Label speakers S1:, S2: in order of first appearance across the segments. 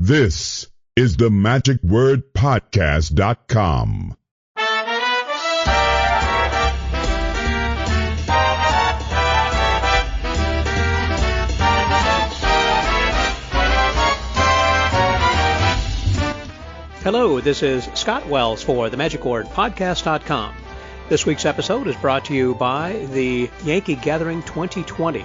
S1: This is the magicwordpodcast.com.
S2: Hello, this is Scott Wells for the magicwordpodcast.com. This week's episode is brought to you by the Yankee Gathering 2020.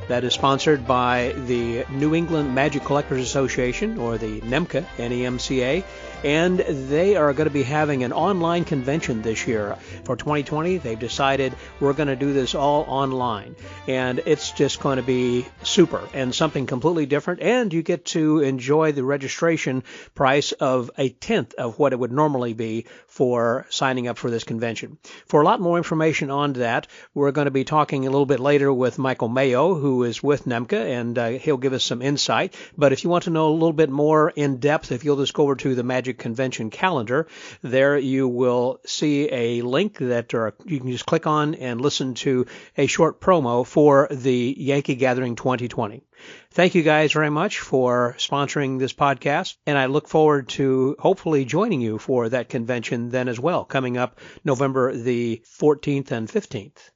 S2: That is sponsored by the New England Magic Collectors Association, or the NEMCA, N-E-M-C-A, and they are going to be having an online convention this year. For 2020, they've decided we're going to do this all online, and it's just going to be super and something completely different, and you get to enjoy the registration price of a tenth of what it would normally be for signing up for this convention. For a lot more information on that, we're going to be talking a little bit later with Michael Mayo, who is with NEMCA, and he'll give us some insight. But if you want to know a little bit more in depth, if you'll just go over to the Magic Convention calendar, there you will see a link that you can just click on and listen to a short promo for the Yankee Gathering 2020. Thank you guys very much for sponsoring this podcast, and I look forward to hopefully joining you for that convention then as well, coming up November the 14th and 15th.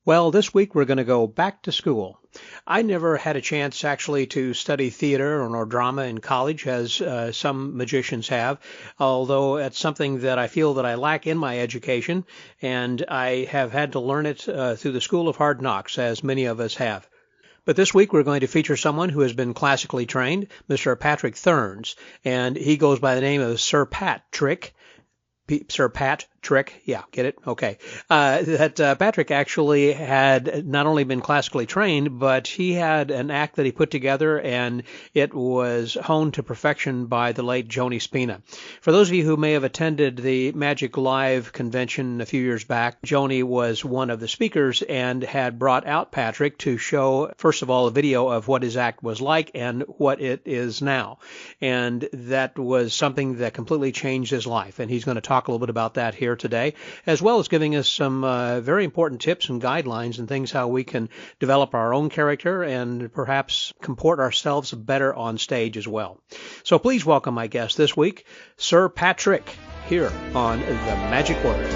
S2: Well, this week we're going to go back to school. I never had a chance actually to study theater or drama in college, as some magicians have, although it's something that I feel that I lack in my education, and I have had to learn it through the School of Hard Knocks, as many of us have. But this week we're going to feature someone who has been classically trained, Mr. Patrick Thernes, and he goes by the name of Sir Patrick. Sir Pat Trick, yeah, get it? Okay. Patrick actually had not only been classically trained, but he had an act that he put together, and it was honed to perfection by the late Joanie Spina. For those of you who may have attended the Magic Live convention a few years back, Joanie was one of the speakers and had brought out Patrick to show, first of all, a video of what his act was like and what it is now. And that was something that completely changed his life, and he's going to talk a little bit about that here today, as well as giving us some very important tips and guidelines and things how we can develop our own character and perhaps comport ourselves better on stage as well. So please welcome my guest this week, Sir Patrick, here on The Magic Word.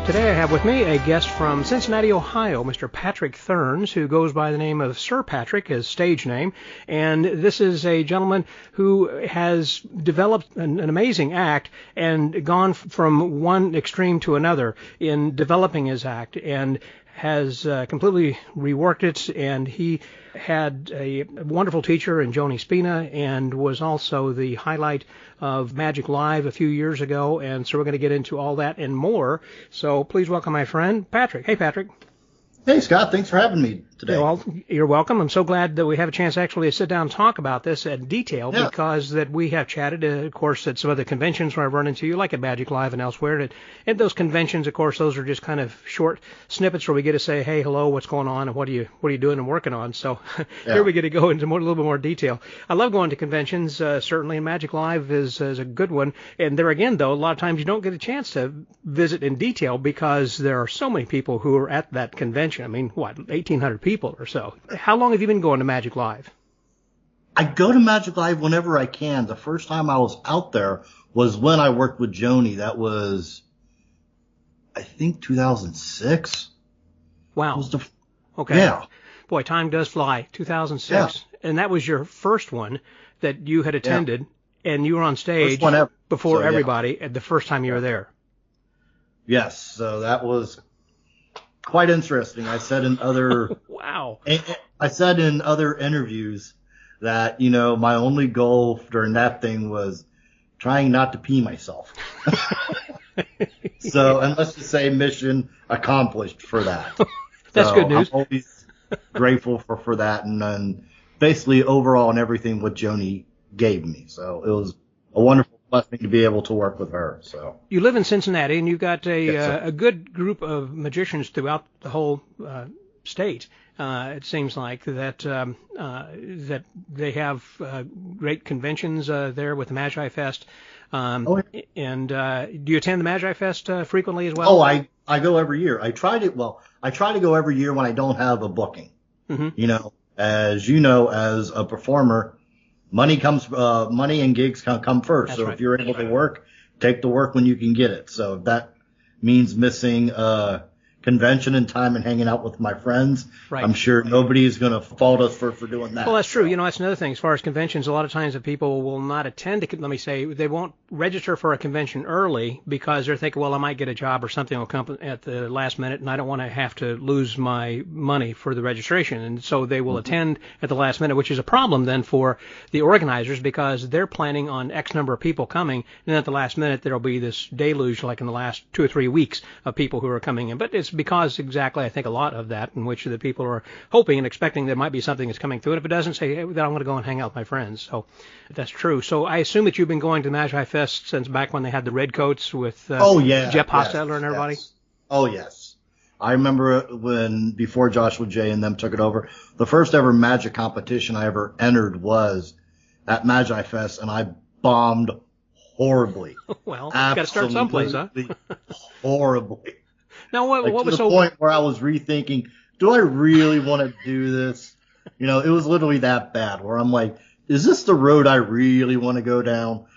S2: Today I have with me a guest from Cincinnati, Ohio, Mr. Patrick Thernes, who goes by the name of Sir Patrick, his stage name. And this is a gentleman who has developed an amazing act and gone from one extreme to another in developing his act, and has completely reworked it. And he had a wonderful teacher in Joanie Spina, and was also the highlight of Magic Live a few years ago. And so we're going to get into all that and more. So please welcome my friend, Patrick. Hey, Patrick.
S3: Hey, Scott. Thanks for having me today.
S2: Well, you're welcome. I'm so glad that we have a chance actually to sit down and talk about this in detail, because that we have chatted, of course, at some other conventions where I've run into you, like at Magic Live and elsewhere. And those conventions, of course, those are just kind of short snippets where we get to say, hey, hello, what's going on, and what are you doing and working on? So here we get to go into a little bit more detail. I love going to conventions, certainly, and Magic Live is a good one. And there again, though, a lot of times you don't get a chance to visit in detail because there are so many people who are at that convention. I mean, 1,800 people or so. How long have you been going to Magic Live?
S3: I go to Magic Live whenever I can. The first time I was out there was when I worked with Joanie. That was, I think, 2006.
S2: Wow. Okay.
S3: Yeah.
S2: Boy, time does fly. 2006. Yeah. And that was your first one that you had attended, and you were on stage before everybody at the first time you were there.
S3: Yes. So that was quite interesting. I said in other I said in other interviews that, my only goal during that thing was trying not to pee myself. So, and let's just say mission accomplished for that.
S2: That's good news.
S3: I'm always grateful for that, and basically overall and everything what Joanie gave me. So it was a wonderful blessing to be able to work with her. So
S2: you live in Cincinnati, and you've got a good group of magicians throughout the whole state. It seems like that that they have great conventions there with the Magi Fest. And do you attend the Magi Fest frequently as well?
S3: Oh, I go every year. I try to go every year when I don't have a booking. As you know, as a performer, money and gigs come first.
S2: That's
S3: so
S2: right.
S3: If you're able to work, take the work when you can get it. So if that means missing convention and time and hanging out with my friends,
S2: right.
S3: I'm sure nobody is going to fault us for doing that.
S2: Well, that's true. That's another thing. As far as conventions, a lot of times the people will not attend let me say, they won't register for a convention early because they're thinking, well, I might get a job or something will come at the last minute, and I don't want to have to lose my money for the registration. And so they will attend at the last minute, which is a problem then for the organizers because they're planning on X number of people coming, and then at the last minute there will be this deluge like in the last 2 or 3 weeks of people who are coming in. But it's because exactly, I think, a lot of that in which the people are hoping and expecting there might be something that's coming through it. If it doesn't, say, hey, then I'm going to go and hang out with my friends. So that's true. So I assume that you've been going to Magi Fest since back when they had the red coats with Jeff Hostetler and everybody?
S3: Yes. Oh, yes. I remember before Joshua J. and them took it over, the first ever Magic competition I ever entered was at Magi Fest, and I bombed horribly.
S2: Well, got to start someplace, huh?
S3: Horribly.
S2: Now, what was
S3: to the point where I was rethinking, do I really want to do this? It was literally that bad where I'm like, is this the road I really want to go down?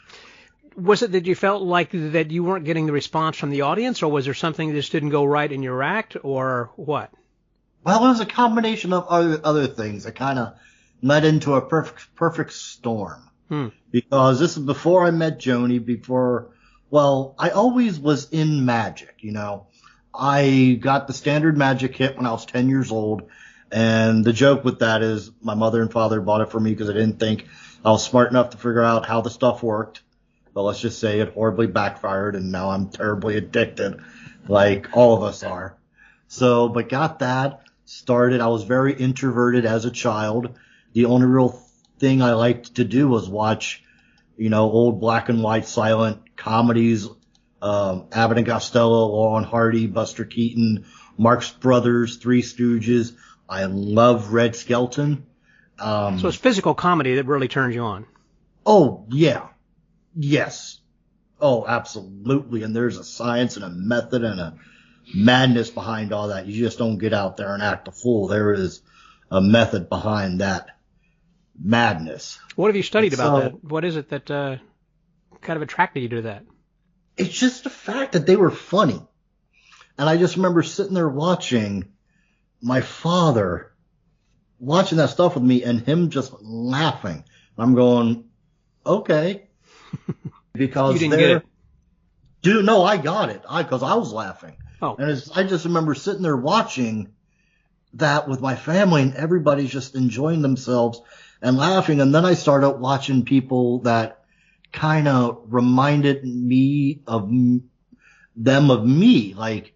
S2: Was it that you felt like that you weren't getting the response from the audience, or was there something that just didn't go right in your act, or what?
S3: Well, it was a combination of other things that kind of led into a perfect storm. Because this is before I met Joanie, I always was in magic, I got the standard magic kit when I was 10 years old, and the joke with that is my mother and father bought it for me because I didn't think I was smart enough to figure out how the stuff worked. But let's just say it horribly backfired, and now I'm terribly addicted, like all of us are. So, but got that started. I was very introverted as a child. The only real thing I liked to do was watch, old black and white silent comedies, Abbott and Costello, Laurel and Hardy, Buster Keaton, Marx Brothers, Three Stooges. I love Red Skelton.
S2: So it's physical comedy that really turns you on.
S3: Oh, yeah. Yes. Oh, absolutely. And there's a science and a method and a madness behind all that. You just don't get out there and act a fool. There is a method behind that madness.
S2: What have you studied about that? What is it that kind of attracted you to that?
S3: It's just the fact that they were funny. And I just remember sitting there watching my father watching that stuff with me and him just laughing. I'm going, okay. Because
S2: you didn't get it.
S3: Dude, no, I got it. Because I was laughing.
S2: Oh.
S3: And I just remember sitting there watching that with my family, and everybody's just enjoying themselves and laughing. And then I started watching people that kind of reminded me of me, like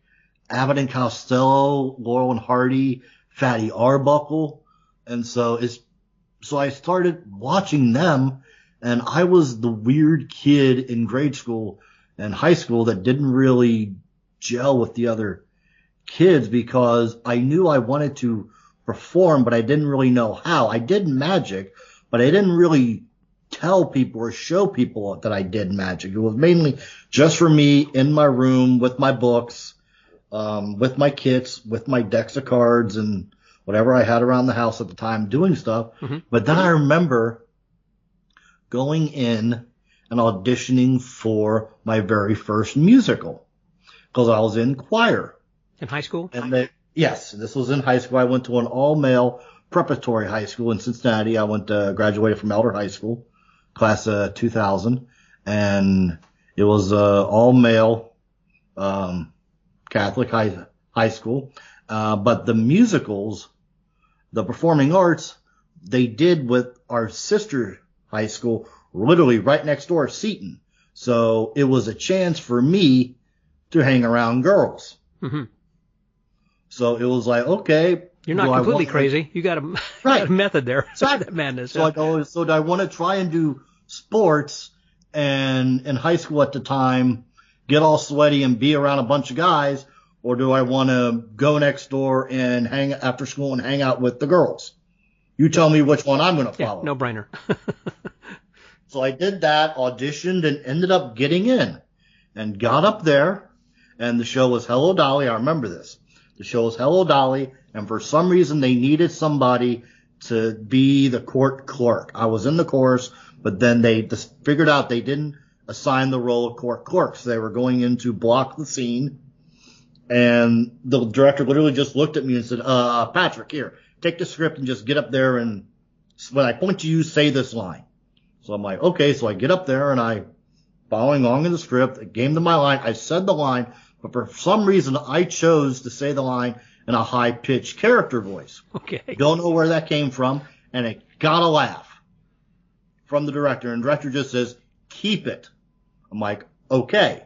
S3: Abbott and Costello, Laurel and Hardy, Fatty Arbuckle. And so I started watching them, and I was the weird kid in grade school and high school that didn't really gel with the other kids because I knew I wanted to perform, but I didn't really know how. I did magic, but I didn't really tell people or show people that I did magic. It was mainly just for me in my room with my books, with my kits, with my decks of cards and whatever I had around the house at the time doing stuff. Mm-hmm. But then I remember going in and auditioning for my very first musical because I was in choir.
S2: In high school?
S3: And yes, this was in high school. I went to an all-male preparatory high school in Cincinnati. I graduated from Elder High School, class of 2000, and it was all-male Catholic high school. But the musicals, the performing arts, they did with our sister high school, literally right next door, Seton. So it was a chance for me to hang around girls. Mm-hmm. So it was like, okay.
S2: You're not completely crazy. You got a method there. That madness.
S3: So do I want to try and do sports and in high school at the time, get all sweaty and be around a bunch of guys, or do I want to go next door and hang after school and hang out with the girls? You tell me which one I'm going to follow.
S2: No brainer.
S3: So I did that, auditioned, and ended up getting in and got up there. and the show was Hello Dolly. I remember this. The show was Hello Dolly, and for some reason they needed somebody to be the court clerk. I was in the chorus, but then they just figured out they didn't assign the role of court clerk, so they were going in to block the scene. And the director literally just looked at me and said, Patrick, here, take the script and just get up there, and when I point to you, say this line. So I'm like, okay. So I get up there and I, following along in the script, it came to my line. I said the line, but for some reason I chose to say the line in a high-pitched character voice.
S2: Okay.
S3: Don't know where that came from, and it got a laugh from the director. And the director just says, keep it. I'm like, okay.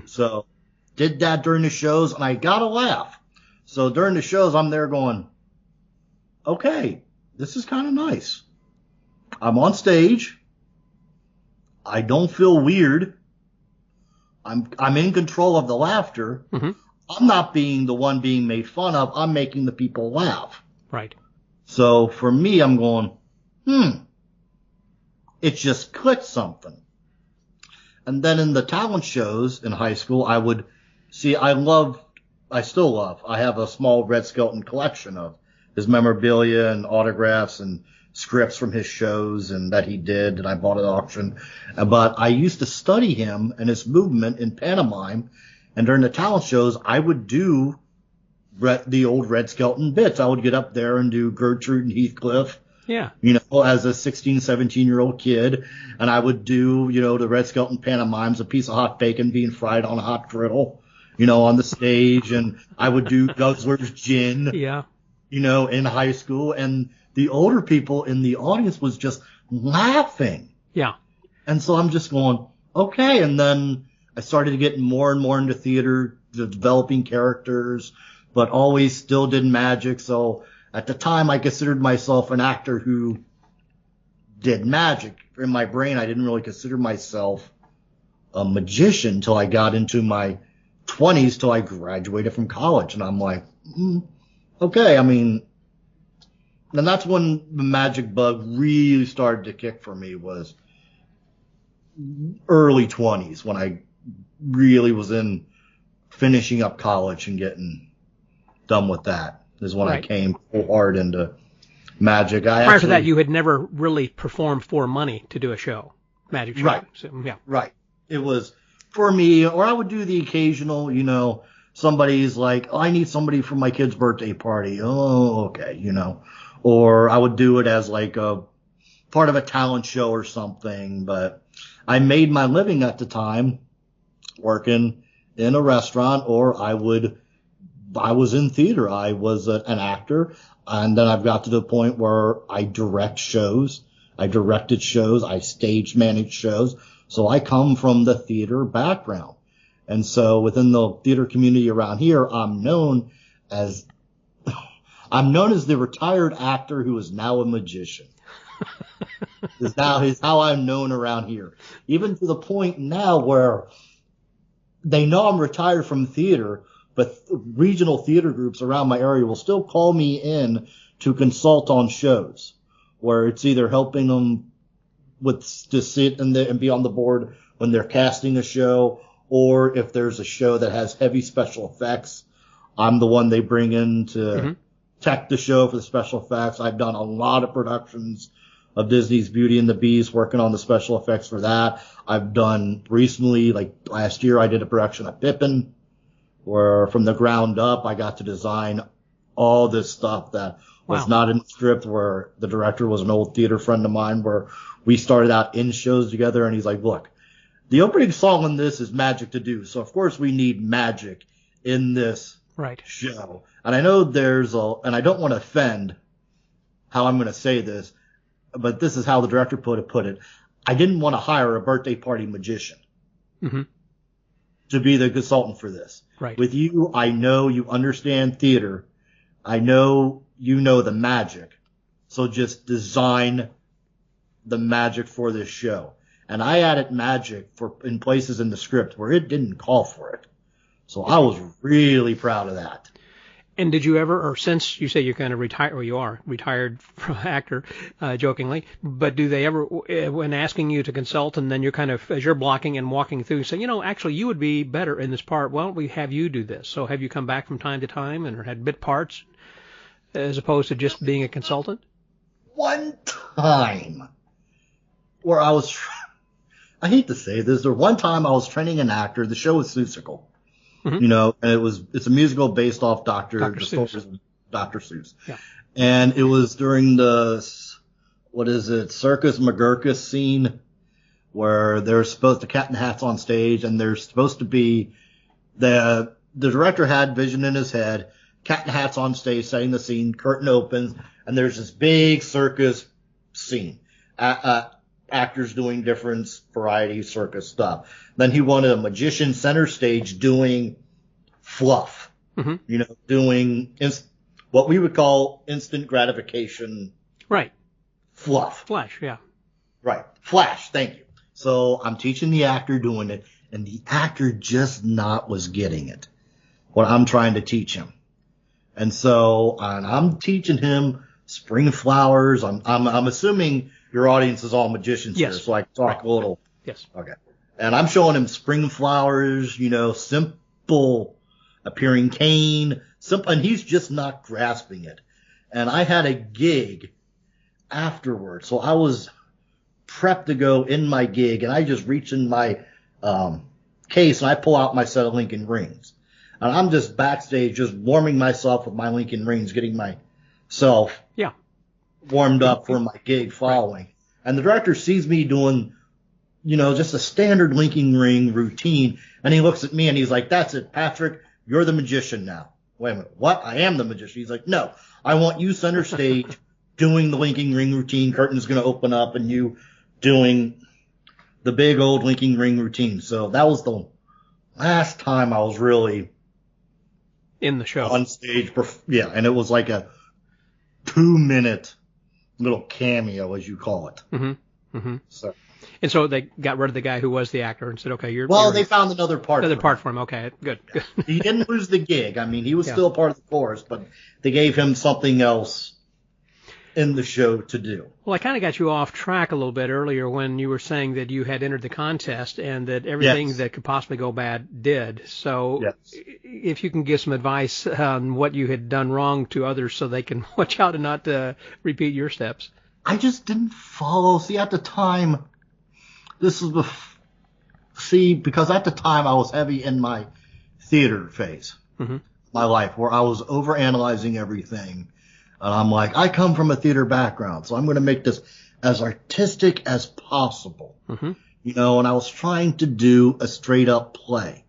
S3: So did that during the shows, and I got a laugh. So during the shows, I'm there going, okay, this is kind of nice. I'm on stage. I don't feel weird. I'm in control of the laughter. Mm-hmm. I'm not being the one being made fun of. I'm making the people laugh.
S2: Right.
S3: So for me, I'm going, it just clicked something. And then in the talent shows in high school, I would see, I still love, I have a small Red Skelton collection of his memorabilia and autographs and scripts from his shows and that he did, and I bought at auction. But I used to study him and his movement in pantomime, and during the talent shows, I would do the old Red Skelton bits. I would get up there and do Gertrude and Heathcliff. Yeah. As a 16, 17-year-old kid, and I would do, the Red Skelton pantomimes, a piece of hot bacon being fried on a hot griddle, on the stage, and I would do Guzzler's Gin. Yeah. In high school, and the older people in the audience was just laughing. Yeah. And so I'm just going, okay. And then I started getting more and more into theater, developing characters, but always still did magic. So at the time, I considered myself an actor who did magic. In my brain, I didn't really consider myself a magician until I got into my 20s, till I graduated from college. And I'm like, okay, and that's when the magic bug really started to kick for me, was early 20s, when I really was in finishing up college and getting done with that, is when I came full hard into magic.
S2: Prior to that, you had never really performed for money to do a show, magic show.
S3: Right.
S2: So, yeah.
S3: Right. It was for me, or I would do the occasional, somebody's like, I need somebody for my kid's birthday party. Oh, okay, Or I would do it as like a part of a talent show or something. But I made my living at the time working in a restaurant, or I was in theater. I was an actor. And then I've got to the point where I direct shows. I directed shows. I stage managed shows. So I come from the theater background. And so within the theater community around here, I'm known as the retired actor who is now a magician. is how I'm known around here. Even to the point now where they know I'm retired from theater, but regional theater groups around my area will still call me in to consult on shows, where it's either helping them to sit and be on the board when they're casting a show, or if there's a show that has heavy special effects, I'm the one they bring in to tech the show for the special effects. I've done a lot of productions of Disney's Beauty and the Beast, working on the special effects for that. I've done recently, like last year, I did a production of Pippin, where from the ground up, I got to design all this stuff that was not in the script, where the director was an old theater friend of mine, where we started out in shows together, and he's like, look, the opening song on this is Magic to Do, so of course we need magic in this show. And I know and I don't want to offend how I'm going to say this, but this is how the director put it. I didn't want to hire a birthday party magician to be the consultant for this. Right. With you, I know you understand theater. I know you know the magic. So just design the magic for this show. And I added magic in places in the script where it didn't call for it. So I was really proud of that.
S2: And did you ever, or since you say you're kind of retired, or you are retired from actor, jokingly, but do they ever, when asking you to consult, and then you're kind of, as you're blocking and walking through, say, actually you would be better in this part, why don't we have you do this? So have you come back from time to time and had bit parts as opposed to just being a consultant?
S3: One time where I hate to say this, one time I was training an actor, the show was Seussical. Mm-hmm. And it's a musical based off Dr. Seuss.
S2: Yeah.
S3: And it was during the, Circus McGurkus scene where there's supposed to Cat in the Hat's on stage and there's supposed to be the director had vision in his head, Cat in the Hat's on stage setting the scene, curtain opens, and there's this big circus scene. Actors doing different variety circus stuff. Then he wanted a magician center stage doing fluff, mm-hmm. Doing what we would call instant gratification.
S2: Right.
S3: Fluff.
S2: Flash, yeah.
S3: Right. Flash, thank you. So I'm teaching the actor doing it, and the actor just was getting it, what I'm trying to teach him. And so I'm teaching him spring flowers. I'm assuming your audience is all magicians
S2: yes.
S3: here, so I can talk a little.
S2: Yes.
S3: Okay. And I'm showing him spring flowers, simple appearing cane, simple, and he's just not grasping it. And I had a gig afterwards, so I was prepped to go in my gig, and I just reach in my case and I pull out my set of Lincoln rings. And I'm just backstage just warming myself with my Lincoln rings, getting myself warmed up for my gig following. Right. And the director sees me doing, just a standard Lincoln ring routine. And he looks at me and he's like, that's it, Patrick, you're the magician now. Wait a minute, what? I am the magician. He's like, no, I want you center stage doing the Lincoln ring routine. Curtain's going to open up and you doing the big old Lincoln ring routine. So that was the last time I was really
S2: in the show
S3: on stage. Yeah. And it was like a 2-minute little cameo, as you call it.
S2: Mm-hmm. Mm-hmm. So they got rid of the guy who was the actor and said, okay,
S3: they found another part
S2: for him. Okay, good.
S3: He didn't lose the gig. I mean, he was still part of the chorus, but they gave him something else in the show to do.
S2: Well, I kind of got you off track a little bit earlier when you were saying that you had entered the contest and that everything that could possibly go bad did. So if you can give some advice on what you had done wrong to others so they can watch out and not repeat your steps.
S3: I just didn't follow. See, at the time, because at the time I was heavy in my theater phase, mm-hmm. my life, where I was overanalyzing everything. And I'm like, I come from a theater background, so I'm going to make this as artistic as possible. Mm-hmm. And I was trying to do a straight up play.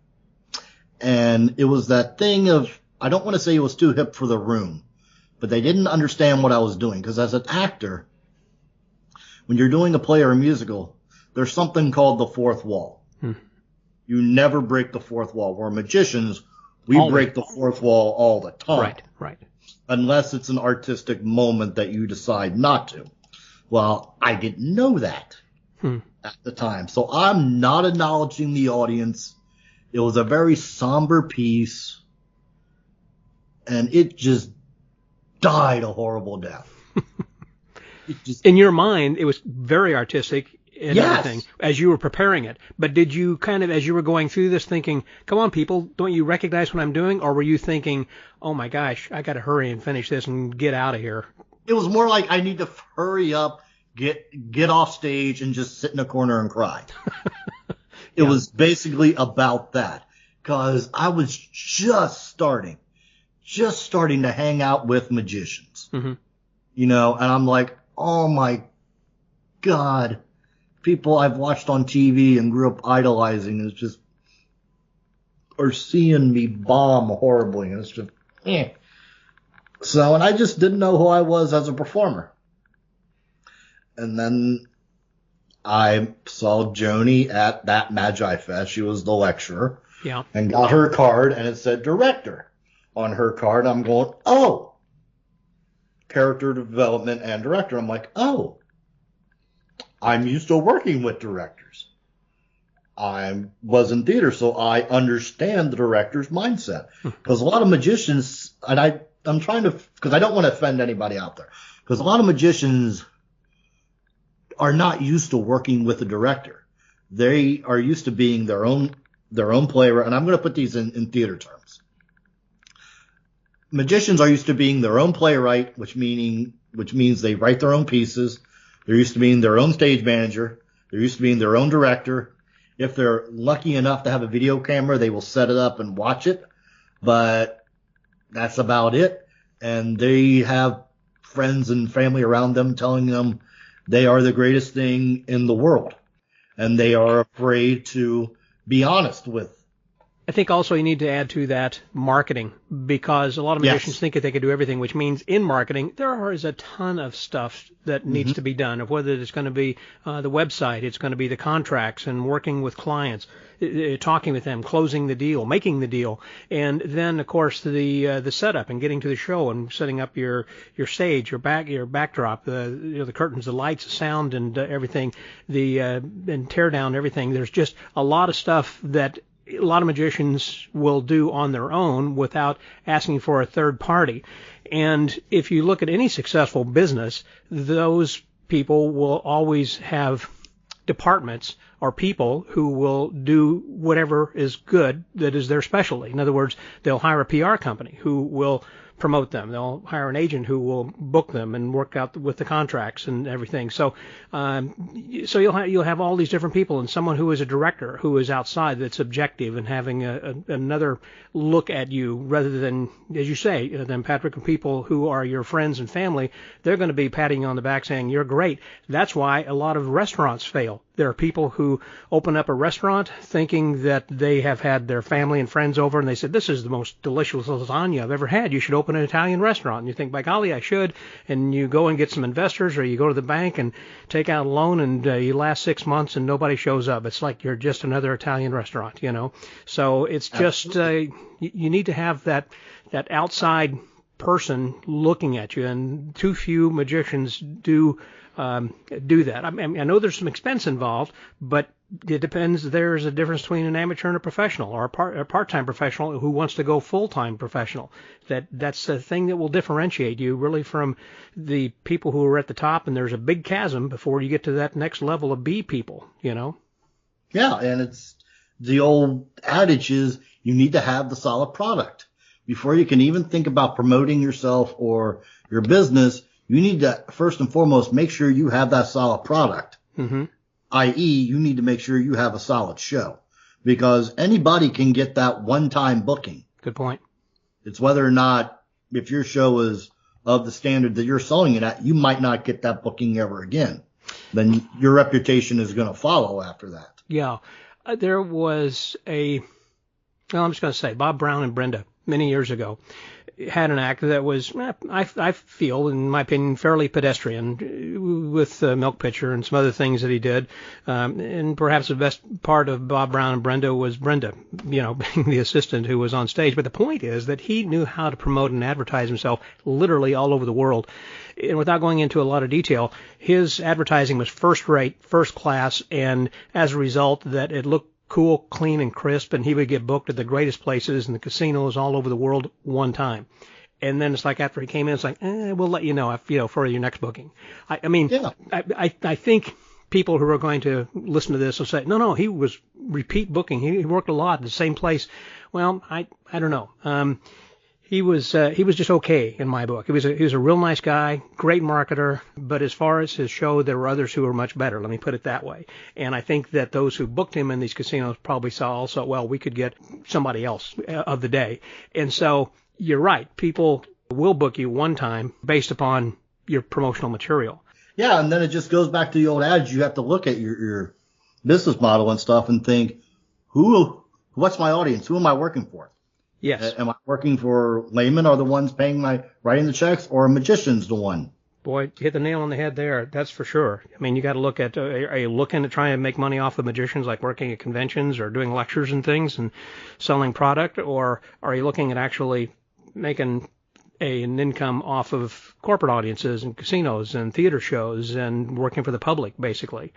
S3: And it was that thing of, I don't want to say it was too hip for the room, but they didn't understand what I was doing. Because as an actor, when you're doing a play or a musical, there's something called the fourth wall. Hmm. You never break the fourth wall. We're magicians, we break the fourth wall all the time.
S2: Right.
S3: Unless it's an artistic moment that you decide not to. Well, I didn't know that at the time. So I'm not acknowledging the audience. It was a very somber piece. And it just died a horrible death.
S2: In your mind, it was very artistic and everything as you were preparing it. But did you kind of, as you were going through this, thinking, come on, people, don't you recognize what I'm doing? Or were you thinking, oh, my gosh, I got to hurry and finish this and get out of here?
S3: It was more like I need to hurry up, get off stage and just sit in a corner and cry. It was basically about that because I was just starting to hang out with magicians, mm-hmm. And I'm like, oh, my God. People I've watched on TV and grew up idolizing are seeing me bomb horribly. And it's just, So, and I just didn't know who I was as a performer. And then I saw Joanie at that Magi Fest. She was the lecturer.
S2: Yeah.
S3: And got her card and it said director on her card. I'm going, oh, character development and director. I'm like, oh. I'm used to working with directors. I was in theater, so I understand the director's mindset. Because a lot of magicians, and I'm trying to, because I don't want to offend anybody out there, because a lot of magicians are not used to working with a director. They are used to being their own playwright, and I'm going to put these in theater terms. Magicians are used to being their own playwright, which means they write their own pieces. They're used to being their own stage manager. They're used to being their own director. If they're lucky enough to have a video camera, they will set it up and watch it, but that's about it. And they have friends and family around them telling them they are the greatest thing in the world, and they are afraid to be honest with.
S2: I think also you need to add to that marketing, because a lot of magicians think that they can do everything, which means in marketing there is a ton of stuff that needs to be done, of whether it's going to be the website, it's going to be the contracts and working with clients, talking with them, closing the deal, making the deal, and then of course the setup and getting to the show and setting up your stage, your backdrop, the curtains, the lights, the sound, and everything, and tear down everything. There's just a lot of stuff that a lot of magicians will do on their own without asking for a third party. And if you look at any successful business, those people will always have departments or people who will do whatever is good that is their specialty. In other words, they'll hire a PR company who will promote them. They'll hire an agent who will book them and work out with the contracts and everything. So you'll have all these different people, and someone who is a director who is outside, that's objective and having another look at you rather than, as you say, than Patrick, people who are your friends and family. They're going to be patting you on the back saying you're great. That's why a lot of restaurants fail. There are people who open up a restaurant thinking that they have had their family and friends over, and they said, this is the most delicious lasagna I've ever had. You should open an Italian restaurant. And you think, by golly, I should. And you go and get some investors, or you go to the bank and take out a loan, and you last 6 months and nobody shows up. It's like you're just another Italian restaurant, you know. So it's just you need to have that outside person looking at you, and too few magicians do that. I mean, I know there's some expense involved, but it depends. There's a difference between an amateur and a professional, or a part-time professional who wants to go full-time professional. That's the thing that will differentiate you really from the people who are at the top, and there's a big chasm before you get to that next level of B people, you know?
S3: Yeah, and it's the old adage is you need to have the solid product. Before you can even think about promoting yourself or your business, you need to, first and foremost, make sure you have that solid product. I.e., you need to make sure you have a solid show, because anybody can get that one-time booking.
S2: Good point.
S3: It's whether or not, if your show is of the standard that you're selling it at, you might not get that booking ever again. Then your reputation is going to follow after that.
S2: Yeah. There was I'm just going to say, Bob Brown and Brenda, many years ago, had an act that was, I feel, in my opinion, fairly pedestrian, with Milk Pitcher and some other things that he did. And perhaps the best part of Bob Brown and Brenda was Brenda, you know, being the assistant who was on stage. But the point is that he knew how to promote and advertise himself literally all over the world. And without going into a lot of detail, his advertising was first rate, first class, and as a result that it looked cool, clean, and crisp, and he would get booked at the greatest places and the casinos all over the world one time. And then it's like after he came in, it's like, we'll let you know, for your next booking. I mean, yeah. I think people who are going to listen to this will say, no, he was repeat booking. He worked a lot at the same place. Well, I don't know. He was just okay in my book. He was a real nice guy, great marketer, but as far as his show, there were others who were much better. Let me put it that way. And I think that those who booked him in these casinos probably saw also, well, we could get somebody else of the day. And so you're right. People will book you one time based upon your promotional material.
S3: Yeah, and then it just goes back to the old adage. You have to look at your business model and stuff and think, what's my audience? Who am I working for?
S2: Yes.
S3: Am I working for laymen, are the ones writing the checks, or are magicians the one?
S2: Boy, you hit the nail on the head there. That's for sure. I mean, you got to look at, are you looking at trying to make money off of magicians, like working at conventions or doing lectures and things and selling product, or are you looking at actually making an income off of corporate audiences and casinos and theater shows and working for the public, basically.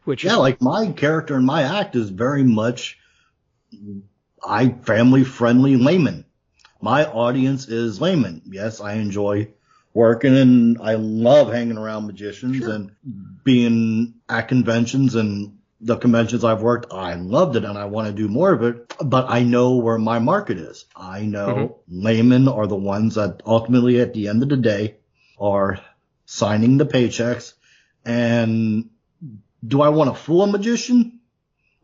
S3: Like my character in my act is very much family-friendly layman. My audience is layman. Yes, I enjoy working and I love hanging around magicians and being at conventions and the conventions I've worked. I loved it and I want to do more of it, but I know where my market is. I know laymen are the ones that ultimately at the end of the day are signing the paychecks. And do I want to fool a magician?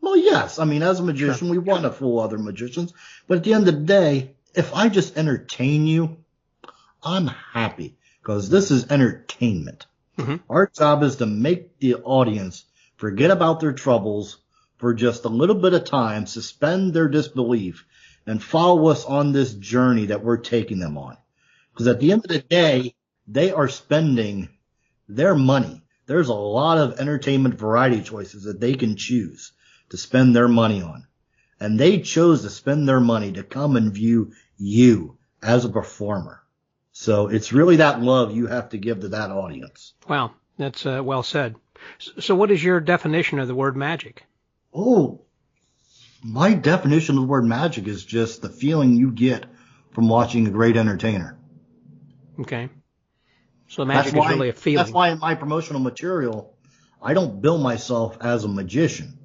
S3: Well, yes. I mean, as a magician, we want to fool other magicians. But at the end of the day, if I just entertain you, I'm happy because this is entertainment. Our job is to make the audience forget about their troubles for just a little bit of time, suspend their disbelief, and follow us on this journey that we're taking them on. Because at the end of the day, they are spending their money. There's a lot of entertainment variety choices that they can choose to spend their money on. And they chose to spend their money to come and view you as a performer. So it's really that love you have to give to that audience.
S2: Wow, that's well said. So what is your definition of the word magic?
S3: Oh, my definition of the word magic is just the feeling you get from watching a great entertainer.
S2: Okay. So magic is really a feeling.
S3: That's why in my promotional material, I don't bill myself as a magician.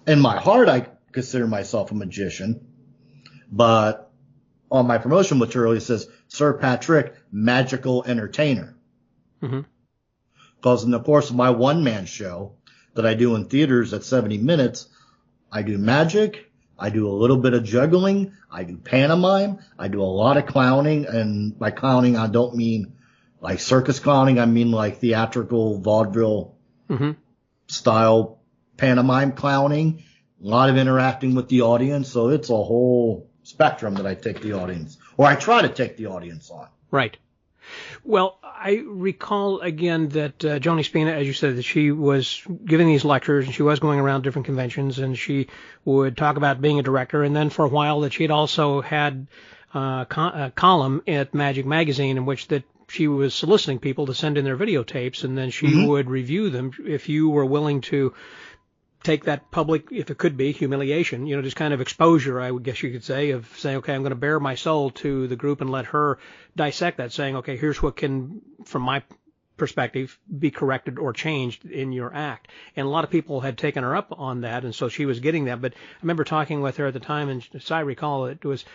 S3: In my heart, I consider myself a magician. But on my promotional material, it says, Sir Patrick, magical entertainer. Because in the course of my one-man show that I do in theaters at 70 minutes, I do magic, I do a little bit of juggling, I do pantomime, I do a lot of clowning. And by clowning, I don't mean like circus clowning. I mean like theatrical vaudeville style pantomime clowning. A lot of interacting with the audience. So it's a whole spectrum that I take the audience, or I try to take the audience on.
S2: Right. Well, I recall again that Joanie Spina, as you said, that she was giving these lectures and she was going around different conventions and she would talk about being a director. And then for a while that she had also had a column at Magic Magazine in which that she was soliciting people to send in their videotapes, and then she would review them if you were willing to take that public, if it could be, humiliation, just kind of exposure, I would guess you could say, of saying, okay, I'm going to bare my soul to the group and let her dissect that, saying, okay, here's what can, from my perspective, be corrected or changed in your act. And a lot of people had taken her up on that, and so she was getting that. But I remember talking with her at the time, and as I recall, it was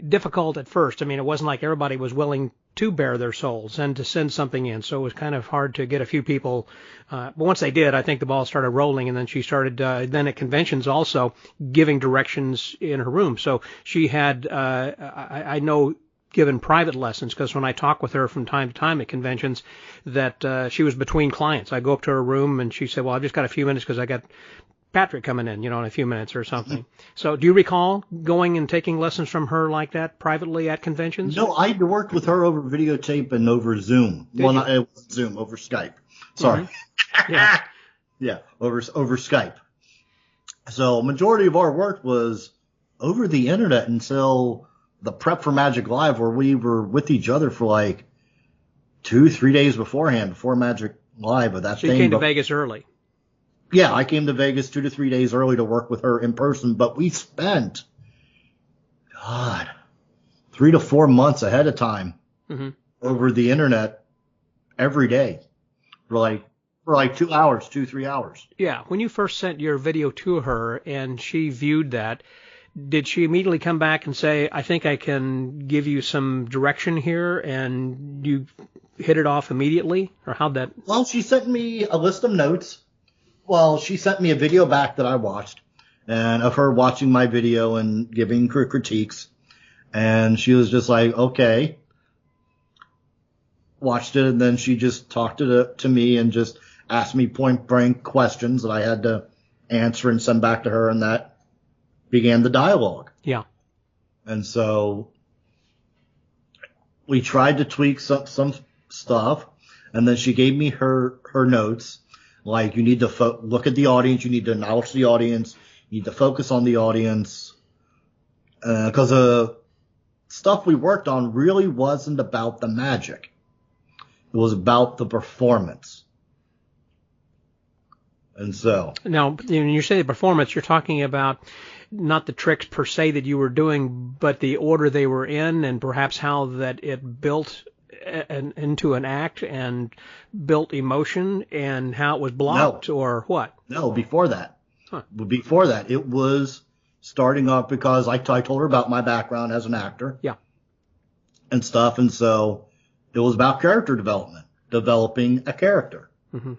S2: difficult at first. I mean, it wasn't like everybody was willing to bare their souls and to send something in, so it was kind of hard to get a few people. But once they did, I think the ball started rolling, and then she started then at conventions also giving directions in her room. So she had, I know, given private lessons, because when I talk with her from time to time at conventions, that she was between clients. I go up to her room and she said, well, I've just got a few minutes because I got Patrick coming in, in a few minutes or something. So do you recall going and taking lessons from her like that privately at conventions?
S3: No, I worked with her over videotape and over Zoom. Not Zoom, over Skype. Sorry. Yeah, over Skype. So majority of our work was over the internet until the prep for Magic Live, where we were with each other for like 2-3 days beforehand, before Magic Live. Of that
S2: so you came to Vegas early.
S3: Yeah, I came to Vegas 2 to 3 days early to work with her in person, but we spent, 3 to 4 months ahead of time over the internet every day for like 2 hours, 2-3 hours.
S2: Yeah, when you first sent your video to her and she viewed that, did she immediately come back and say, I think I can give you some direction here, and you hit it off immediately? Or how'd that?
S3: Well, she sent me a list of notes. Well, she sent me a video back that I watched, and of her watching my video and giving her critiques. And she was just like, okay. Watched it, and then she just talked to me and just asked me point blank questions that I had to answer and send back to her, and that began the dialogue.
S2: Yeah.
S3: And so we tried to tweak some stuff, and then she gave me her notes. Like, you need to look at the audience, you need to acknowledge the audience, you need to focus on the audience. Because stuff we worked on really wasn't about the magic. It was about the performance. And so.
S2: Now, when you say the performance, you're talking about not the tricks per se that you were doing, but the order they were in, and perhaps how that it built into an act and built emotion, and how it was blocked, or what?
S3: No, before that. Before that, it was starting off because I told her about my background as an actor.
S2: Yeah.
S3: And stuff, and so it was about character development, developing a character. Mm-hmm.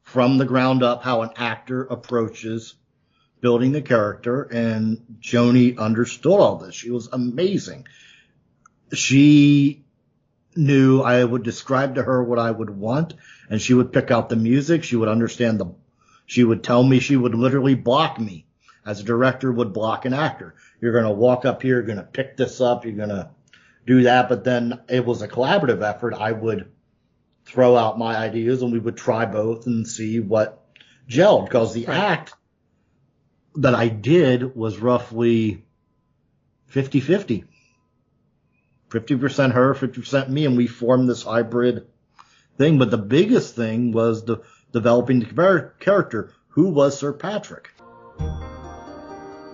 S3: From the ground up, how an actor approaches building a character, and Joanie understood all this. She was amazing. She knew I would describe to her what I would want, and she would pick out the music. She would understand she would tell me, she would literally block me as a director would block an actor. You're going to walk up here, you're going to pick this up, you're going to do that. But then it was a collaborative effort. I would throw out my ideas and we would try both and see what gelled, because the act that I did was roughly 50-50. 50% her, 50% me, and we formed this hybrid thing. But the biggest thing was developing the character. Who was Sir Patrick?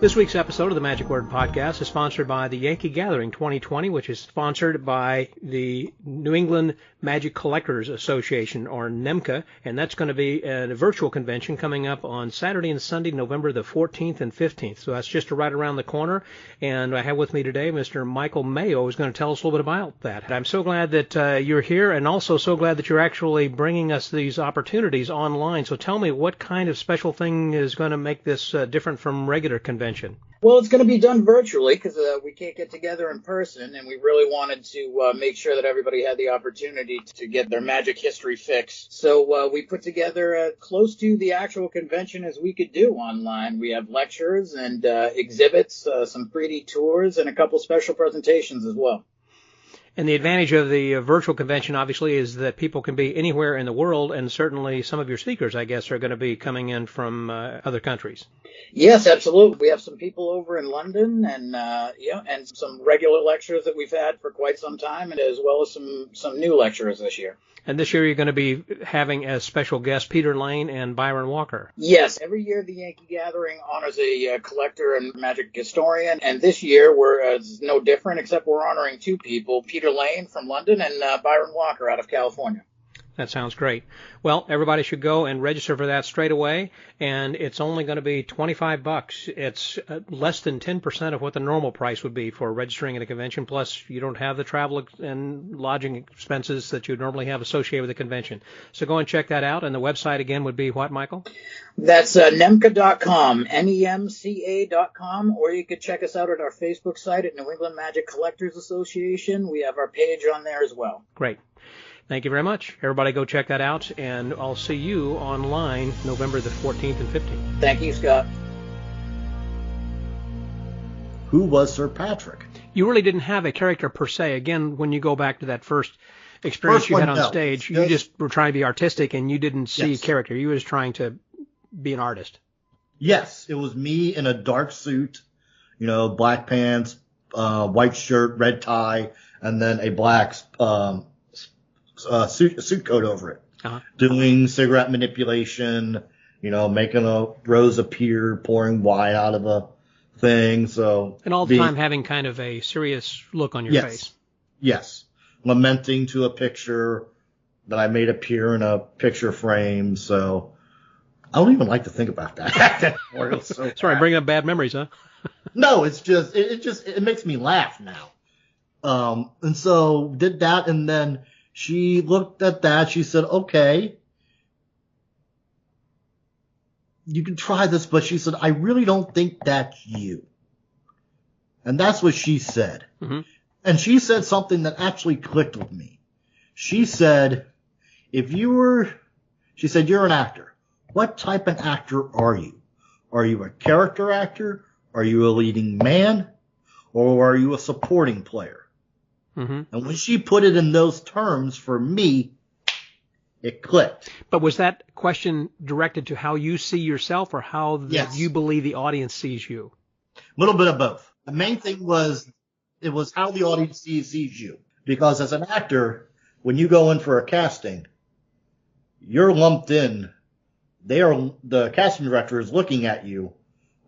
S2: This week's episode of the Magic Word Podcast is sponsored by the Yankee Gathering 2020, which is sponsored by the New England Magic Collectors Association, or NEMCA, and that's going to be a virtual convention coming up on Saturday and Sunday, November the 14th and 15th. So that's just right around the corner, and I have with me today Mr. Michael Mayo, who's going to tell us a little bit about that. I'm so glad that you're here, and also so glad that you're actually bringing us these opportunities online. So tell me, what kind of special thing is going to make this different from regular convention?
S4: Well, it's going to be done virtually because we can't get together in person, and we really wanted to make sure that everybody had the opportunity to get their magic history fix. So we put together close to the actual convention as we could do online. We have lectures and exhibits, some 3D tours, and a couple special presentations as well.
S2: And the advantage of the virtual convention, obviously, is that people can be anywhere in the world, and certainly some of your speakers, I guess, are going to be coming in from other countries.
S4: Yes, absolutely. We have some people over in London, and and some regular lecturers that we've had for quite some time, and as well as some new lecturers this year.
S2: And this year you're going to be having as special guests Peter Lane and Byron Walker.
S4: Yes, every year the Yankee Gathering honors a collector and magic historian, and this year we're no different, except we're honoring two people, Peter Lane from London and Byron Walker out of California.
S2: That sounds great. Well, everybody should go and register for that straight away, and it's only going to be $25. It's less than 10% of what the normal price would be for registering at a convention, plus you don't have the travel and lodging expenses that you normally have associated with the convention. So go and check that out, and the website again would be what, Michael?
S4: That's nemca.com, nemca.com, or you could check us out at our Facebook site at New England Magic Collectors Association. We have our page on there as well.
S2: Great. Thank you very much. Everybody go check that out, and I'll see you online November the 14th and 15th.
S4: Thank you, Scott.
S3: Who was Sir Patrick?
S2: You really didn't have a character per se. Again, when you go back to that first experience you had on stage, you just were trying to be artistic, and you didn't see a character. You were just trying to be an artist.
S3: Yes, it was me in a dark suit, black pants, white shirt, red tie, and then a black suit coat over it, doing cigarette manipulation, making a rose appear, pouring wine out of a thing. So,
S2: and all the time having kind of a serious look on your face.
S3: Yes, lamenting to a picture that I made appear in a picture frame. So I don't even like to think about that.
S2: Sorry, bringing up bad memories, huh?
S3: No, it's just it makes me laugh now. And so did that, and then she looked at that. She said, okay, you can try this. But she said, I really don't think that's you. And that's what she said. Mm-hmm. And she said something that actually clicked with me. She said, you're an actor. What type of actor are you? Are you a character actor? Are you a leading man? Or are you a supporting player? Mm-hmm. And when she put it in those terms, for me, it clicked.
S2: But was that question directed to how you see yourself, or how you believe the audience sees you?
S3: A little bit of both. The main thing was It was how the audience sees you. Because as an actor, when you go in for a casting, you're lumped in. The casting director is looking at you.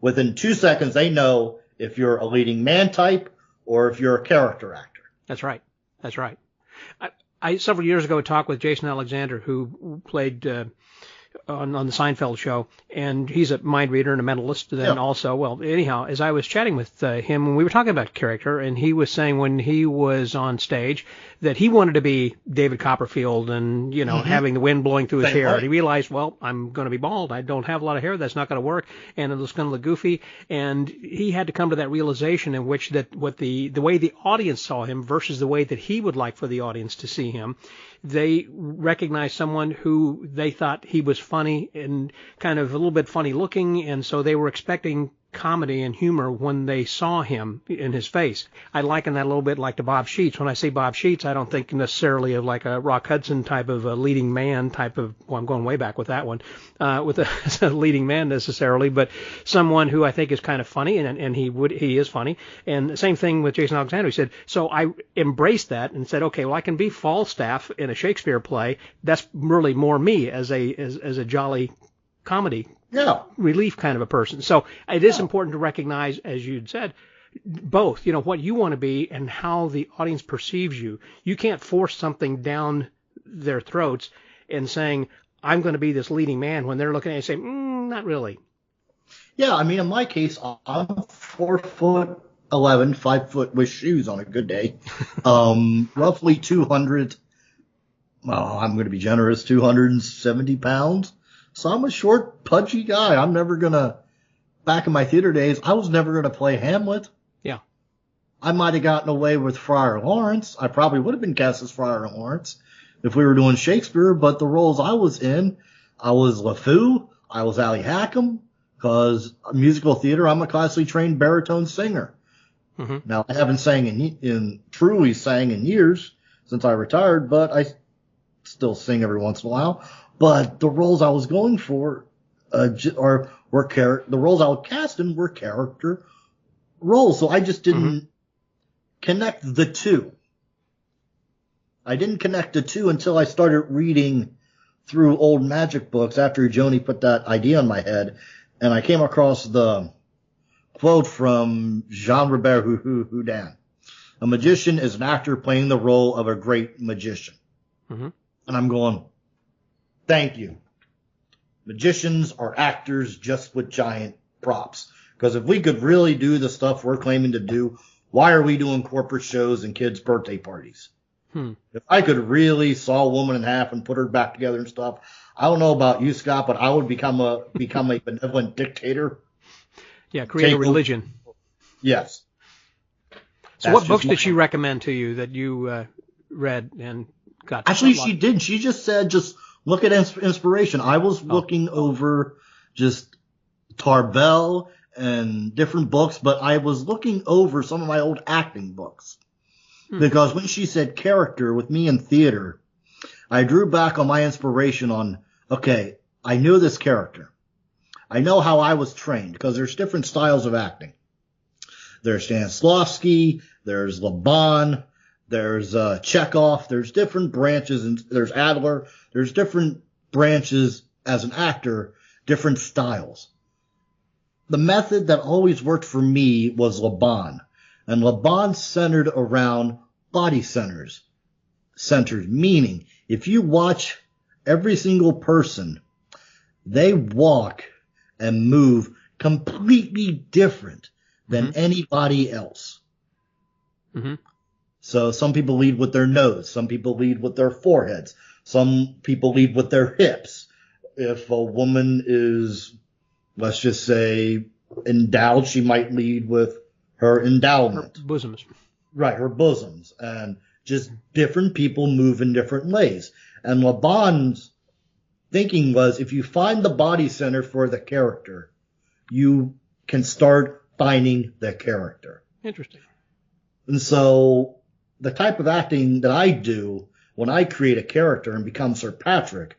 S3: Within 2 seconds, they know if you're a leading man type or if you're a character actor.
S2: That's right. That's right. I several years ago talked with Jason Alexander, who played on the Seinfeld show, and he's a mind reader and a mentalist. Then also, well, anyhow, as I was chatting with him, we were talking about character, and he was saying when he was on stage that he wanted to be David Copperfield and, you know, having the wind blowing through his hair. And he realized, well, I'm going to be bald. I don't have a lot of hair. That's not going to work, and it's going to look goofy. And he had to come to that realization in which that what the way the audience saw him versus the way that he would like for the audience to see him, they recognized someone who they thought he was funny and kind of a little bit funny looking, and so they were expecting comedy and humor when they saw him in his face. I liken that a little bit like to Bob Sheets. When I say Bob Sheets, I don't think necessarily of like a Rock Hudson type of a leading man type of, well, I'm going way back with that one, with a leading man necessarily, but someone who I think is kind of funny, and he is funny. And the same thing with Jason Alexander. He said, so I embraced that and said, okay, well, I can be Falstaff in a Shakespeare play. That's really more me as a jolly comedy relief kind of a person. So it is important to recognize, as you'd said, both, you know, what you want to be and how the audience perceives you. You can't force something down their throats and saying, I'm going to be this leading man, when they're looking at you and saying, not really.
S3: Yeah, I mean, in my case, I'm 4'11", 5 foot with shoes on a good day. Roughly 200, well, I'm going to be generous, 270 pounds. So I'm a short, pudgy guy. I'm never going to, back in my theater days, I was never going to play Hamlet.
S2: Yeah.
S3: I might have gotten away with Friar Lawrence. I probably would have been cast as Friar Lawrence if we were doing Shakespeare, but the roles I was in, I was LeFou, I was Allie Hackham, because musical theater, I'm a classically trained baritone singer. Mm-hmm. Now, I haven't truly sang in years since I retired, but I still sing every once in a while. But the roles I was going for, the roles I was casting were character roles. So I just didn't connect the two. I didn't connect the two until I started reading through old magic books after Joanie put that idea in my head. And I came across the quote from Jean-Robert Houdin. A magician is an actor playing the role of a great magician. Mm-hmm. And I'm going, thank you. Magicians are actors just with giant props. Because if we could really do the stuff we're claiming to do, why are we doing corporate shows and kids' birthday parties? If I could really saw a woman in half and put her back together and stuff, I don't know about you, Scott, but I would become a benevolent dictator.
S2: Yeah, create a religion.
S3: Yes.
S2: So what books did she recommend to you that you read and got?
S3: Actually, she didn't. She just said, just look at inspiration. I was looking over just Tarbell and different books, but I was looking over some of my old acting books. Because when she said character with me in theater, I drew back on my inspiration on, okay, I knew this character. I know how I was trained, because there's different styles of acting. There's Stanislavski, there's Laban, there's Chekhov, there's different branches, and there's Adler, there's different branches as an actor, different styles. The method that always worked for me was Laban. And Laban centered around body centers, meaning if you watch every single person, they walk and move completely different than anybody else. Mm-hmm. So some people lead with their nose, some people lead with their foreheads, some people lead with their hips. If a woman is, let's just say, endowed, she might lead with her endowment.
S2: Her bosoms.
S3: Right, her bosoms. And just different people move in different ways. And Laban's thinking was, if you find the body center for the character, you can start finding the character.
S2: Interesting.
S3: And so the type of acting that I do when I create a character and become Sir Patrick,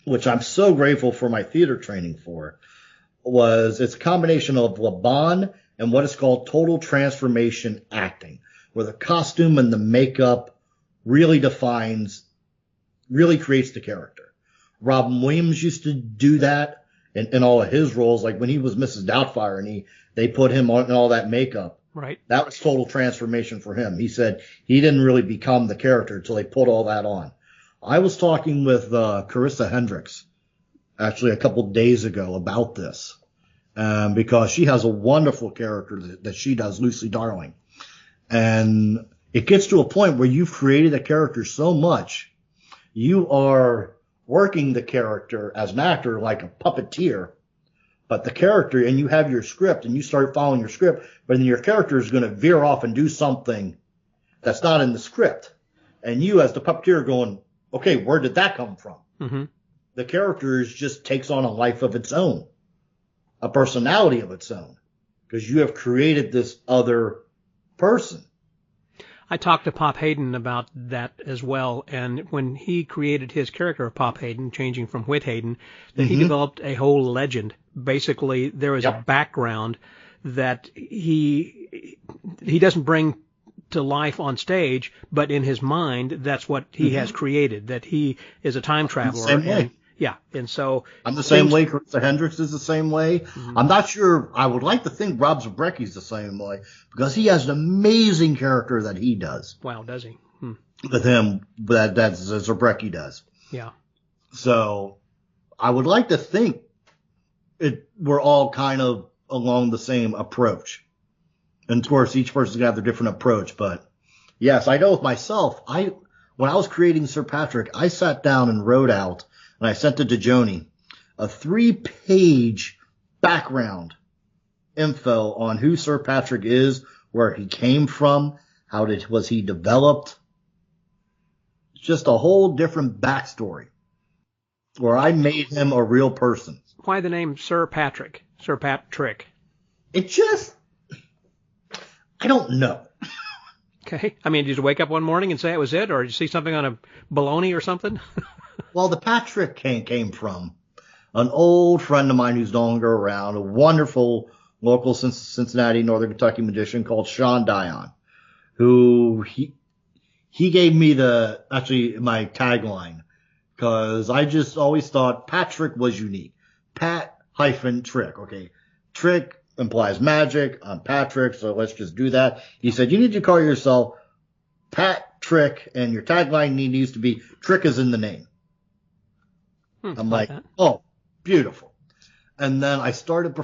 S3: which I'm so grateful for my theater training for, was it's a combination of Laban and what is called total transformation acting, where the costume and the makeup really creates the character. Robin Williams used to do that in all of his roles, like when he was Mrs. Doubtfire and they put him on all that makeup.
S2: Right.
S3: That was total transformation for him. He said he didn't really become the character until they put all that on. I was talking with Carissa Hendricks actually a couple days ago about this, because she has a wonderful character that she does, Lucy Darling. And it gets to a point where you've created a character so much, you are working the character as an actor like a puppeteer, but the character, and you have your script and you start following your script, but then your character is going to veer off and do something that's not in the script. And you as the puppeteer going, okay, where did that come from?
S2: Mm-hmm.
S3: The character just takes on a life of its own, a personality of its own, because you have created this other person.
S2: I talked to Pop Hayden about that as well, and when he created his character of Pop Hayden, changing from Whit Hayden, that he developed a whole legend. Basically, there is a background that he doesn't bring to life on stage, but in his mind, that's what he has created, that he is a time traveler.
S3: Same way.
S2: And so
S3: I'm the same way. Carissa Hendricks is the same way.
S2: Mm-hmm.
S3: I'm not sure. I would like to think Rob Zabrecki's the same way, because he has an amazing character that he does.
S2: Wow, does he?
S3: With him, that Zabrecki does.
S2: Yeah.
S3: So I would like to think we're all kind of along the same approach. And of course, each person's gonna have their different approach. But yes, I know with myself, when I was creating Sir Patrick, I sat down and wrote out, and I sent it to Joanie, a 3-page background info on who Sir Patrick is, where he came from, was he developed. Just a whole different backstory, where I made him a real person.
S2: Why the name Sir Patrick? Sir Patrick.
S3: I don't know.
S2: Okay. I mean, did you wake up one morning and say it was it, or did you see something on a bologna or something?
S3: Well, the Patrick came from an old friend of mine who's no longer around, a wonderful local Cincinnati, Northern Kentucky magician called Sean Dion, who he gave me my tagline, because I just always thought Patrick was unique. Pat-Trick. Okay. Trick implies magic. I'm Patrick, so let's just do that. He said, you need to call yourself Pat Trick, and your tagline needs to be Trick is in the name. I'm like, oh, beautiful. And then I started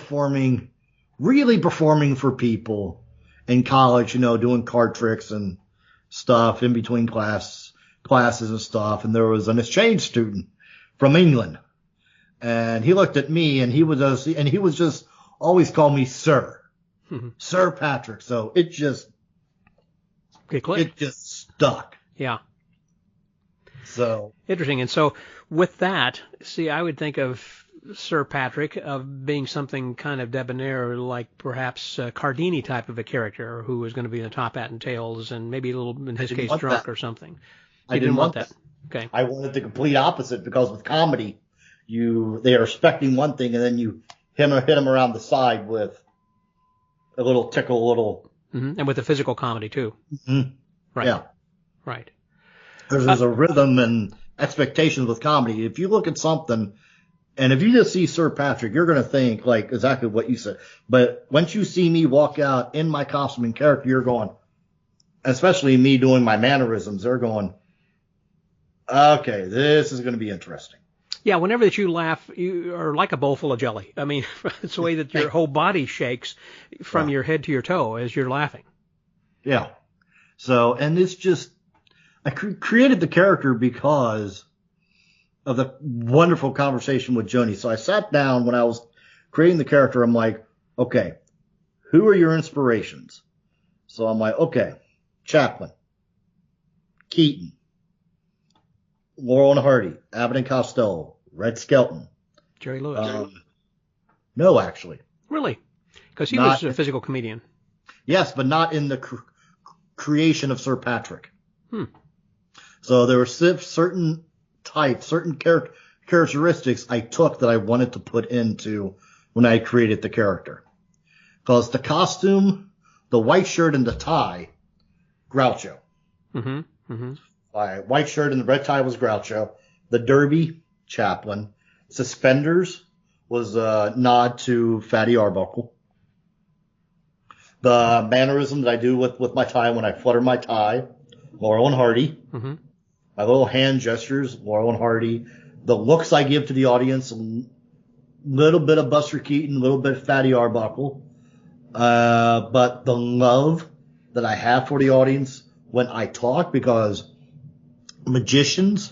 S3: really performing for people in college, doing card tricks and stuff in between classes and stuff. And there was an exchange student from England, and he looked at me, and he would just always call me Sir, Sir Patrick. So it just stuck.
S2: Yeah.
S3: So
S2: interesting. And so with that, I would think of Sir Patrick of being something kind of debonair, like perhaps a Cardini type of a character who was going to be in the top hat and tails, and maybe a little, in his case, drunk or something.
S3: I didn't want that.
S2: Okay.
S3: I wanted the complete opposite, because with comedy, they are expecting one thing, and then you hit him around the side with a little tickle,
S2: and with the physical comedy too.
S3: Mm-hmm.
S2: Right.
S3: Yeah.
S2: Right.
S3: There's a rhythm and expectations with comedy. If you look at something, and if you just see Sir Patrick, you're going to think like exactly what you said. But once you see me walk out in my costume and character, you're going, especially me doing my mannerisms, they're going, okay, this is going to be interesting.
S2: Yeah, whenever that you laugh, you are like a bowl full of jelly. I mean, it's the way that your whole body shakes from your head to your toe as you're laughing.
S3: Yeah. So, and it's just, I created the character because of the wonderful conversation with Joanie. So I sat down when I was creating the character. I'm like, okay, who are your inspirations? So I'm like, okay, Chaplin, Keaton, Laurel and Hardy, Abbott and Costello, Red Skelton.
S2: Jerry Lewis.
S3: No, actually.
S2: Really? Because he was a physical comedian.
S3: Yes, but not in the creation of Sir Patrick. So there were certain types, certain characteristics I took that I wanted to put into when I created the character. Because the costume, the white shirt and the tie, Groucho.
S2: Mm-hmm. Mm-hmm.
S3: All right, white shirt and the red tie was Groucho. The derby, Chaplin. Suspenders was a nod to Fatty Arbuckle. The mannerism that I do with my tie when I flutter my tie, Laurel and Hardy.
S2: Mm-hmm.
S3: My little hand gestures, Laurel and Hardy. The looks I give to the audience, a little bit of Buster Keaton, a little bit of Fatty Arbuckle. But the love that I have for the audience when I talk, because magicians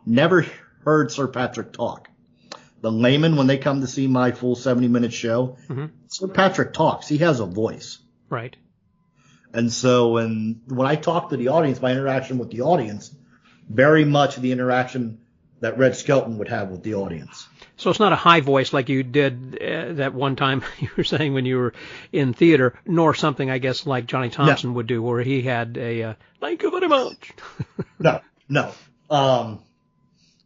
S3: never heard Sir Patrick talk. The layman, when they come to see my full 70-minute show,
S2: mm-hmm.
S3: Sir Patrick talks. He has a voice.
S2: Right.
S3: And so when I talk to the audience, my interaction with the audience, very much the interaction that Red Skelton would have with the audience.
S2: So it's not a high voice like you did that one time you were saying when you were in theater, nor something, I guess, like Johnny Thompson would do, where he had a, thank you very much.
S3: No.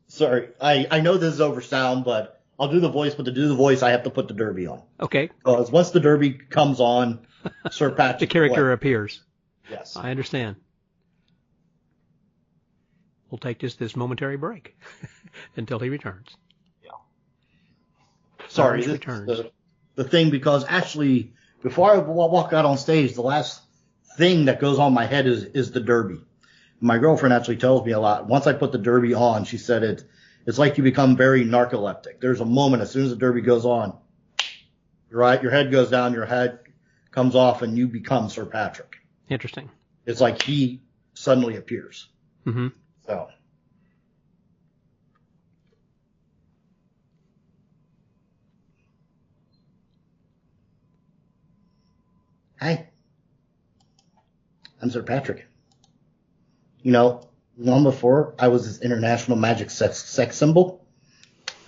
S3: Sorry, I know this is over sound, but I'll do the voice, but to do the voice, I have to put the derby on.
S2: Okay.
S3: Because once the derby comes on, Sir Patrick...
S2: the character appears.
S3: Yes.
S2: I understand. We'll take just this momentary break until he returns.
S3: Yeah. Sorry, this is the thing, because actually, before I walk out on stage, the last thing that goes on my head is the derby. My girlfriend actually tells me a lot. Once I put the derby on, she said it's like you become very narcoleptic. There's a moment as soon as the derby goes on, your head goes down, your head comes off, and you become Sir Patrick.
S2: Interesting.
S3: It's like he suddenly appears.
S2: Mm-hmm.
S3: So. Hi. I'm Sir Patrick. You know, long before I was this international magic sex symbol,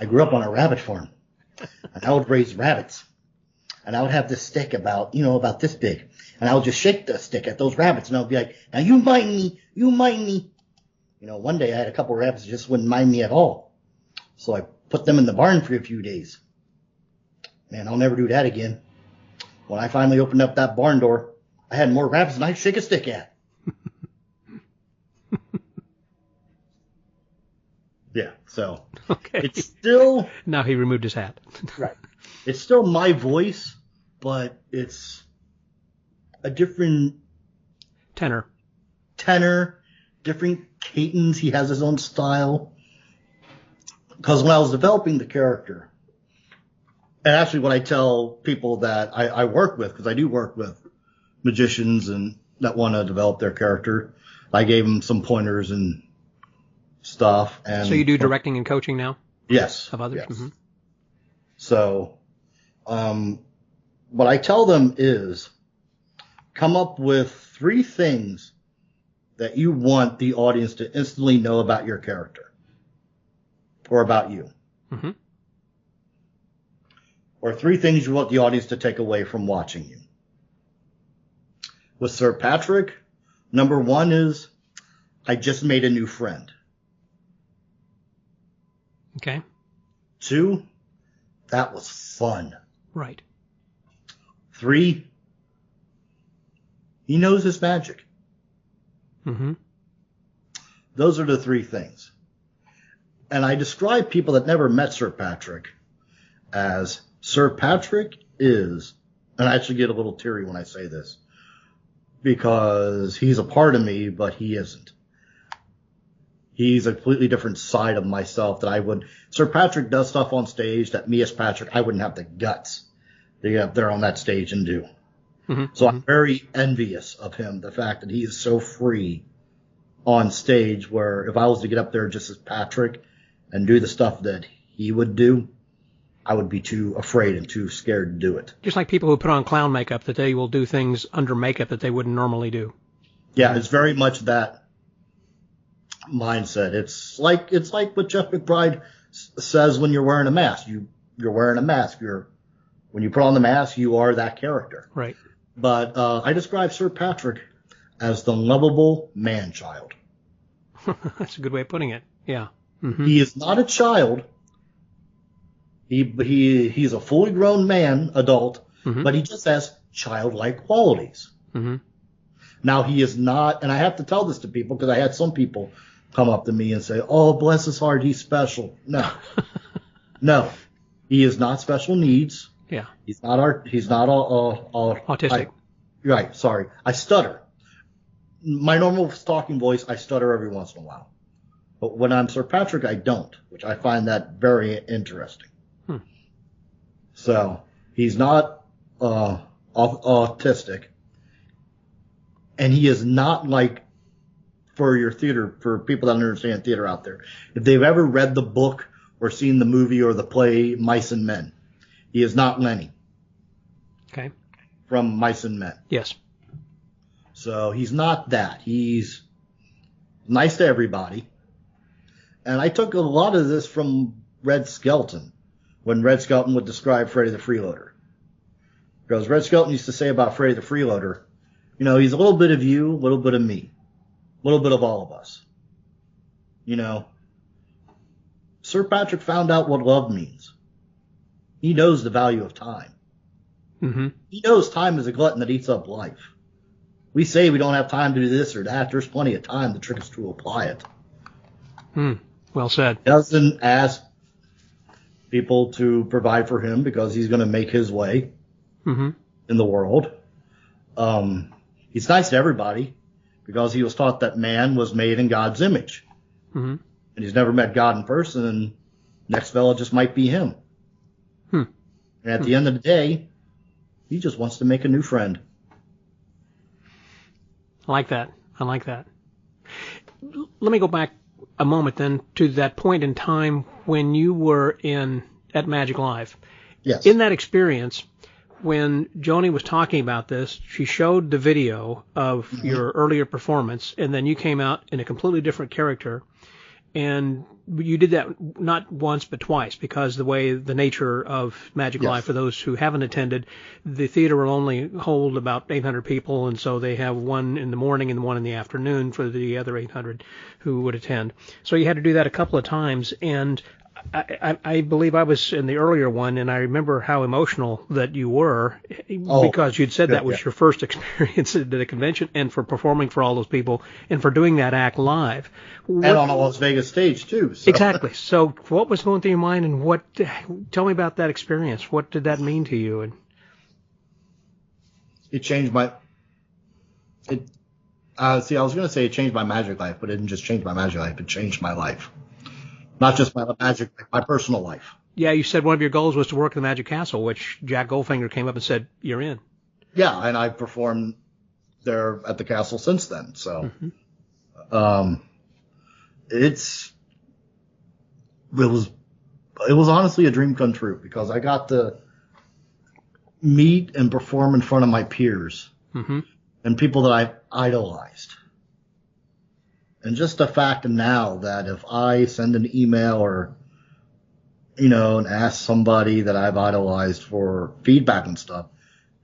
S3: I grew up on a rabbit farm. And I would raise rabbits. And I would have this stick about this big. And I would just shake the stick at those rabbits. And I would be like, now you mind me. You mind me. You know, one day I had a couple of rabbits that just wouldn't mind me at all. So I put them in the barn for a few days. Man, I'll never do that again. When I finally opened up that barn door, I had more rabbits than I could shake a stick at. Yeah, so
S2: okay.
S3: It's still...
S2: Now he removed his hat.
S3: Right. It's still my voice, but it's a different...
S2: Tenor,
S3: different cadence. He has his own style. Because when I was developing the character, and actually what I tell people that I work with, because I do work with magicians and that want to develop their character, I gave them some pointers and stuff. And
S2: so you do directing and coaching now?
S3: Yes.
S2: Of others?
S3: Yes.
S2: Mm-hmm.
S3: So what I tell them is come up with 3 things that you want the audience to instantly know about your character or about you.
S2: Mm-hmm.
S3: Or 3 things you want the audience to take away from watching you. With Sir Patrick, number 1 is I just made a new friend.
S2: Okay.
S3: 2, that was fun.
S2: Right.
S3: 3, he knows his magic.
S2: Mm-hmm.
S3: Those are the 3 things. And I describe people that never met Sir Patrick as Sir Patrick is, and I actually get a little teary when I say this, because he's a part of me, but he isn't. He's a completely different side of myself that I would... Sir Patrick does stuff on stage that me as Patrick, I wouldn't have the guts to get up there on that stage and do.
S2: Mm-hmm.
S3: So I'm very envious of him, the fact that he is so free on stage, where if I was to get up there just as Patrick and do the stuff that he would do, I would be too afraid and too scared to do it.
S2: Just like people who put on clown makeup, that they will do things under makeup that they wouldn't normally do.
S3: Yeah, it's very much that mindset. It's like what Jeff McBride says when you're wearing a mask. You're wearing a mask. When you put on the mask, you are that character.
S2: Right.
S3: But I describe Sir Patrick as the lovable man-child.
S2: That's a good way of putting it. Yeah. Mm-hmm.
S3: He is not a child. He's a fully grown man, adult, but he just has childlike qualities.
S2: Mm-hmm.
S3: Now, he is not, and I have to tell this to people because I had some people come up to me and say, oh, bless his heart, he's special. No. No. He is not special needs.
S2: Yeah.
S3: He's not
S2: autistic.
S3: Right, sorry. I stutter. My normal talking voice, I stutter every once in a while. But when I'm Sir Patrick, I don't, which I find that very interesting. So, he's not autistic. And he is not like, for your theater, for people that understand theater out there, if they've ever read the book or seen the movie or the play Mice and Men, he is not Lenny.
S2: Okay.
S3: From Mice and Men.
S2: Yes.
S3: So he's not that. He's nice to everybody. And I took a lot of this from Red Skelton, when Red Skelton would describe Freddy the Freeloader. Because Red Skelton used to say about Freddy the Freeloader, you know, he's a little bit of you, a little bit of me, a little bit of all of us. You know, Sir Patrick found out what love means. He knows the value of time.
S2: Mm-hmm.
S3: He knows time is a glutton that eats up life. We say we don't have time to do this or that. There's plenty of time. The trick is to apply it.
S2: Well said.
S3: He doesn't ask people to provide for him because he's going to make his way in the world. He's nice to everybody because he was taught that man was made in God's image.
S2: Mm-hmm.
S3: And he's never met God in person, and next fella just might be him. And at the end of the day, he just wants to make a new friend.
S2: I like that. I like that. Let me go back a moment then to that point in time when you were at Magic Live.
S3: Yes.
S2: In that experience, when Joanie was talking about this, she showed the video of your earlier performance, and then you came out in a completely different character. And you did that not once but twice, because the nature of Magic Live, for those who haven't attended, the theater will only hold about 800 people, and so they have one in the morning and one in the afternoon for the other 800 who would attend. So you had to do that a couple of times, and I believe I was in the earlier one, and I remember how emotional that you were, because you'd said that was your first experience at the convention, and for performing for all those people, and for doing that act live.
S3: And on a Las Vegas stage, too. So.
S2: Exactly. So what was going through your mind, and tell me about that experience. What did that mean to you? And
S3: it changed my... I was going to say it changed my Magic life, but it didn't just change my Magic life. It changed my life. Not just my Magic life, my personal life.
S2: Yeah, you said one of your goals was to work in the Magic Castle, which Jack Goldfinger came up and said, you're in.
S3: Yeah, and I've performed there at the castle since then. So it was honestly a dream come true, because I got to meet and perform in front of my peers and people that I've idolized. And just the fact now that if I send an email or, you know, and ask somebody that I've idolized for feedback and stuff,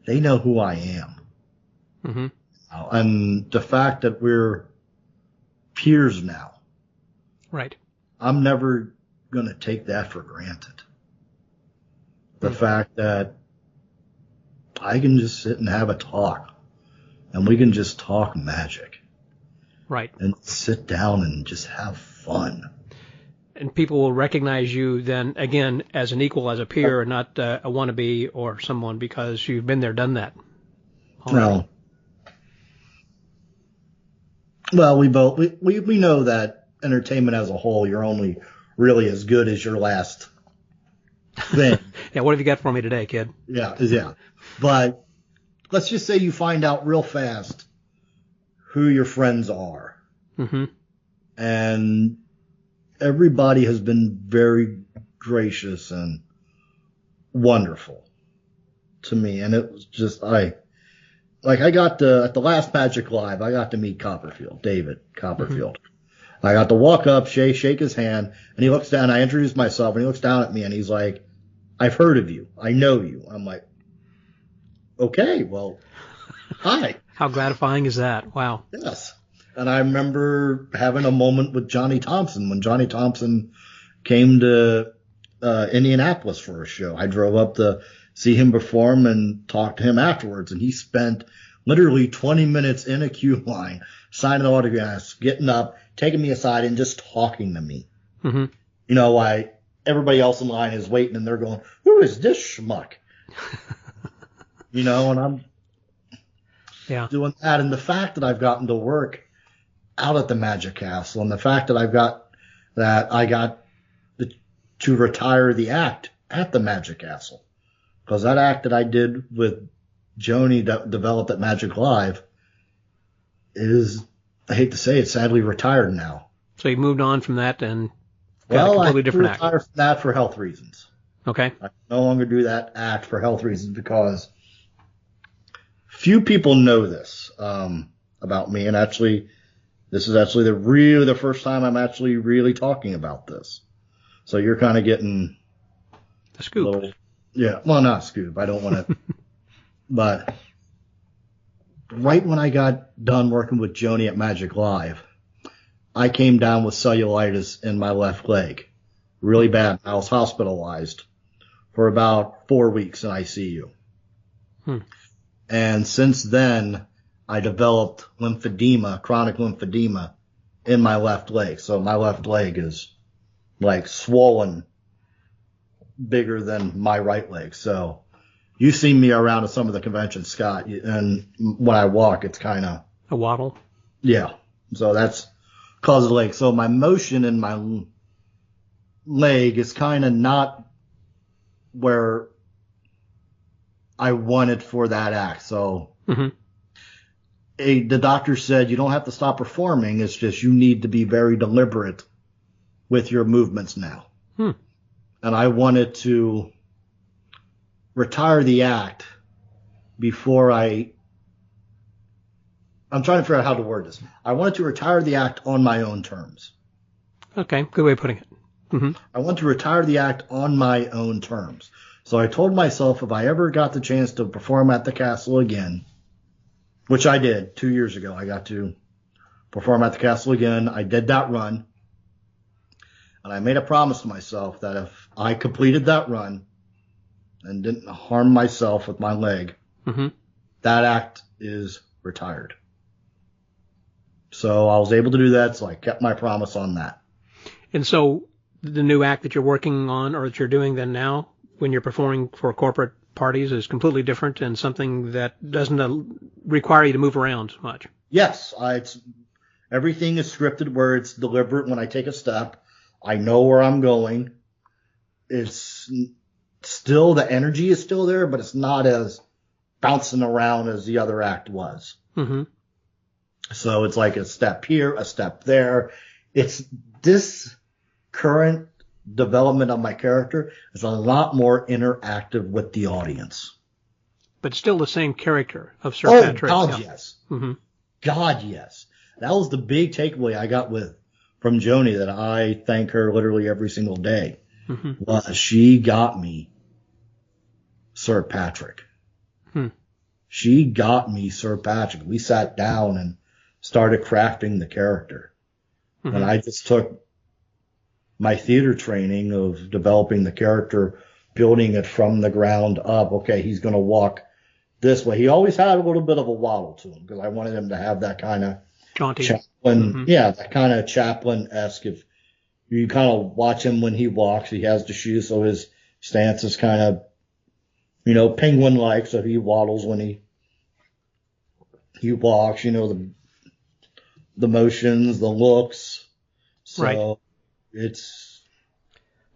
S3: they know who I am. And the fact that we're peers now.
S2: Right.
S3: I'm never going to take that for granted. The fact that I can just sit and have a talk, and we can just talk magic.
S2: Right.
S3: And sit down and just have fun.
S2: And people will recognize you then, again, as an equal, as a peer, and not a wannabe or someone, because you've been there, done that.
S3: No. Well, we know that entertainment as a whole, you're only really as good as your last thing.
S2: Yeah, what have you got for me today, kid?
S3: Yeah. But let's just say you find out real fast who your friends are. And everybody has been very gracious and wonderful to me. And it was just, at the last Magic Live, I got to meet David Copperfield. I got to walk up, shake his hand, and he looks down. I introduced myself, and he looks down at me, and he's like, I've heard of you. I know you. I'm like, okay, well, hi.
S2: How gratifying is that? Wow.
S3: Yes. And I remember having a moment with Johnny Thompson when Johnny Thompson came to Indianapolis for a show. I drove up to see him perform and talk to him afterwards. And he spent literally 20 minutes in a queue line, signing autographs, getting up, taking me aside, and just talking to me.
S2: Mm-hmm.
S3: You know, why everybody else in line is waiting, and they're going, "Who is this schmuck?" You know, and I'm doing that. And the fact that I've gotten to work out at the Magic Castle, and the fact that I got to retire the act at the Magic Castle, because that act that I did with Joanie developed at Magic Live is, I hate to say it, sadly retired now.
S2: So you moved on from that and got a completely different act.
S3: I retired from that for health reasons.
S2: Okay.
S3: I no longer do that act for health reasons because few people know this about me, and actually, this is actually the first time I'm actually really talking about this. So you're kind of getting
S2: a scoop.
S3: Well, not a scoop. I don't want to. But right when I got done working with Joanie at Magic Live, I came down with cellulitis in my left leg. Really bad. I was hospitalized for about 4 weeks in ICU. And since then, I developed lymphedema, chronic lymphedema, in my left leg. So my left leg is like swollen bigger than my right leg. So you've seen me around at some of the conventions, Scott, and when I walk, it's kind of
S2: a waddle.
S3: Yeah. So that's cause of the leg. So my motion in my leg is kind of not where I wanted for that act. So the doctor said you don't have to stop performing. It's just you need to be very deliberate with your movements now. And I wanted to retire the act before I'm trying to figure out how to word this. I wanted to retire the act on my own terms.
S2: Okay, good way of putting it.
S3: I want to retire the act on my own terms. So I told myself if I ever got the chance to perform at the castle again, which I did 2 years ago, I got to perform at the castle again. I did that run. And I made a promise to myself that if I completed that run and didn't harm myself with my leg, that act is retired. So I was able to do that, so I kept my promise on that.
S2: And so the new act that you're working on or that you're doing then now when you're performing for corporate parties is completely different and something that doesn't require you to move around much.
S3: Yes. Everything is scripted where it's deliberate when I take a step. I know where I'm going. It's still, the energy is still there, but it's not as bouncing around as the other act was. So it's like a step here, a step there. It's this current development of my character is a lot more interactive with the audience.
S2: But still the same character of Sir Patrick.
S3: Oh, God, yes. God, yes. That was the big takeaway I got from Joanie, that I thank her literally every single day. She got me Sir Patrick. She got me Sir Patrick. We sat down and started crafting the character. And I just took my theater training of developing the character, building it from the ground up. Okay, he's going to walk this way. He always had a little bit of a waddle to him because I wanted him to have that kind of
S2: jaunty
S3: Chaplin, that kind of Chaplin-esque. If you kind of watch him when he walks, he has the shoes, so his stance is kind of, penguin-like. So he waddles when he walks. The motions, the looks. So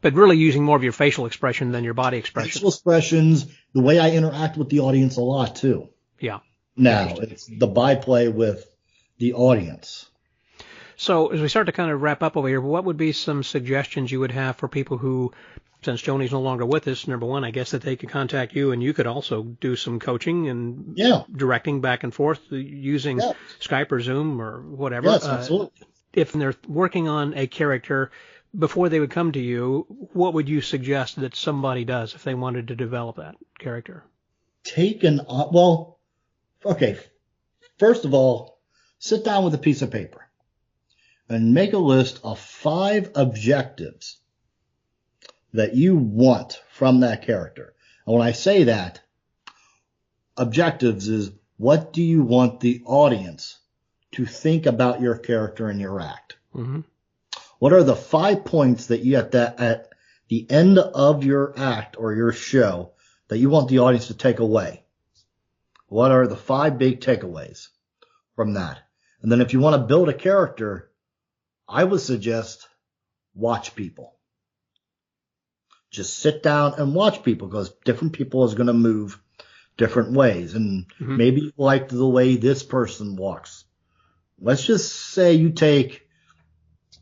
S2: But really using more of your facial expression than your body expression.
S3: Facial expressions, the way I interact with the audience a lot too.
S2: Yeah.
S3: Now, it's the byplay with the audience.
S2: So as we start to kind of wrap up over here, what would be some suggestions you would have for people who, since Joanie's no longer with us, number one, I guess that they could contact you and you could also do some coaching and directing back and forth using Skype or Zoom or whatever.
S3: Yes, absolutely.
S2: If they're working on a character, before they would come to you, what would you suggest that somebody does if they wanted to develop that character?
S3: First of all, sit down with a piece of paper and make a list of 5 objectives that you want from that character. And when I say that, objectives is what do you want the audience to think about your character and your act?
S2: Mm-hmm.
S3: What are the 5 points that you at the end of your act or your show that you want the audience to take away? What are the 5 big takeaways from that? And then if you want to build a character, I would suggest watch people. Just sit down and watch people, because different people is going to move different ways. And maybe you like the way this person walks. Let's just say you take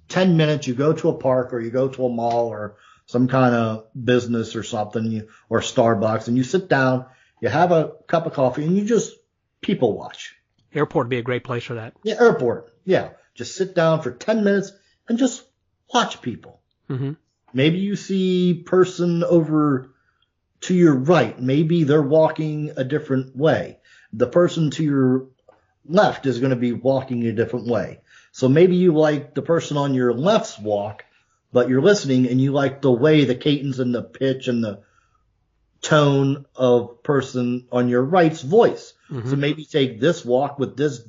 S3: 10 minutes, you go to a park or you go to a mall or some kind of business or something, or Starbucks, and you sit down, you have a cup of coffee, and you just people watch.
S2: Airport would be a great place for that.
S3: Yeah, airport. Yeah. Just sit down for 10 minutes and just watch people.
S2: Mm-hmm.
S3: Maybe you see person over to your right. Maybe they're walking a different way. The person to your left is going to be walking a different way. So maybe you like the person on your left's walk, but you're listening and you like the way, the cadence and the pitch and the tone of person on your right's voice. Mm-hmm. So maybe take this walk with this,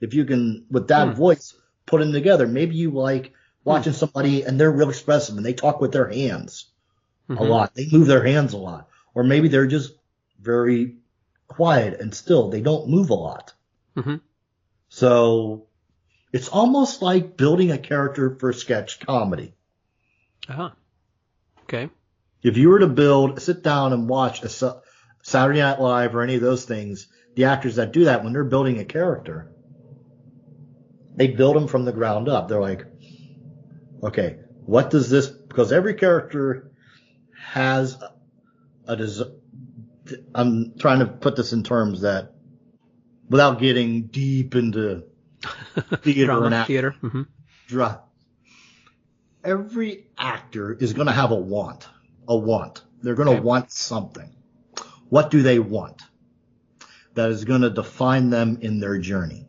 S3: if you can, with that voice, put them together. Maybe you like watching somebody and they're real expressive and they talk with their hands a lot. They move their hands a lot. Or maybe they're just very quiet and still. They don't move a lot.
S2: Mm-hmm.
S3: So it's almost like building a character for sketch comedy.
S2: Okay.
S3: If you were to sit down and watch a Saturday Night Live or any of those things, the actors that do that, when they're building a character, they build them from the ground up. They're like, okay, what does this, because every character has I'm trying to put this in terms that, without getting deep into theater and acting.
S2: Mm-hmm.
S3: Every actor is going to have a want. They're going to want something. What do they want? That is going to define them in their journey.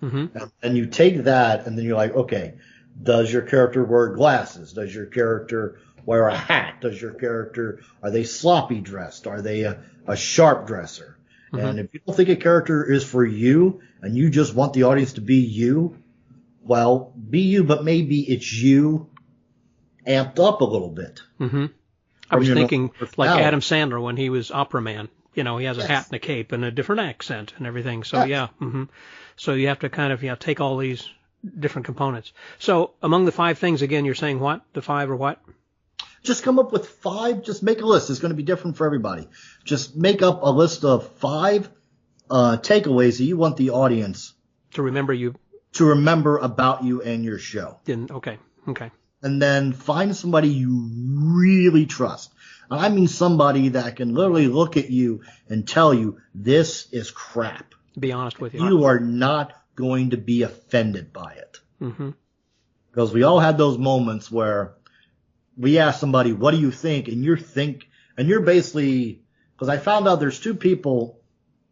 S2: Mm-hmm.
S3: And you take that and then you're like, okay, does your character wear glasses? Does your character wear a hat? Are they sloppy dressed? Are they a sharp dresser? Mm-hmm. And if you don't think a character is for you and you just want the audience to be you, well, be you, but maybe it's you amped up a little bit.
S2: Mm-hmm. I was thinking like Adam Sandler when he was Opera Man. You know, he has a hat and a cape and a different accent and everything. So, So you have to kind of take all these different components. So among the 5 things, again, you're saying what? The 5 or what?
S3: Just come up with 5. Just make a list. It's going to be different for everybody. Just make up a list of 5 takeaways that you want the audience
S2: to remember
S3: about you and your show.
S2: Okay.
S3: And then find somebody you really trust. And I mean somebody that can literally look at you and tell you this is crap.
S2: Be honest with you.
S3: You are not going to be offended by it.
S2: Mm-hmm.
S3: Because we all had those moments where we ask somebody, what do you think? And you're basically, because I found out there's 2 people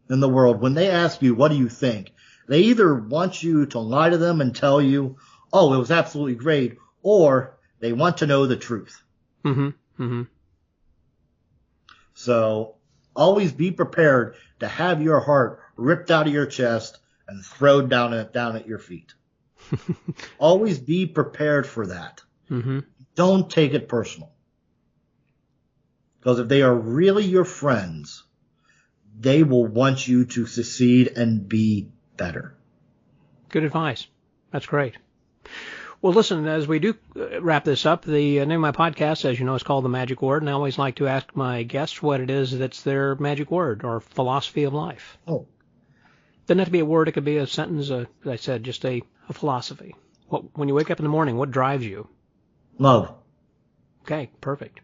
S3: in the world, when they ask you, what do you think? They either want you to lie to them and tell you, oh, it was absolutely great, or they want to know the truth.
S2: Mm-hmm. Mm-hmm.
S3: So always be prepared to have your heart ripped out of your chest and thrown down at your feet. Always be prepared for that.
S2: Mm-hmm.
S3: Don't take it personal. Because if they are really your friends, they will want you to succeed and be better.
S2: Good advice. That's great. Well, listen, as we do wrap this up, the name of my podcast, as you know, is called The Magic Word, and I always like to ask my guests what it is that's their magic word or philosophy of life.
S3: Oh.
S2: Doesn't have to be a word. It could be a sentence, as I said, just a philosophy. When you wake up in the morning, what drives you?
S3: Love.
S2: Okay, perfect.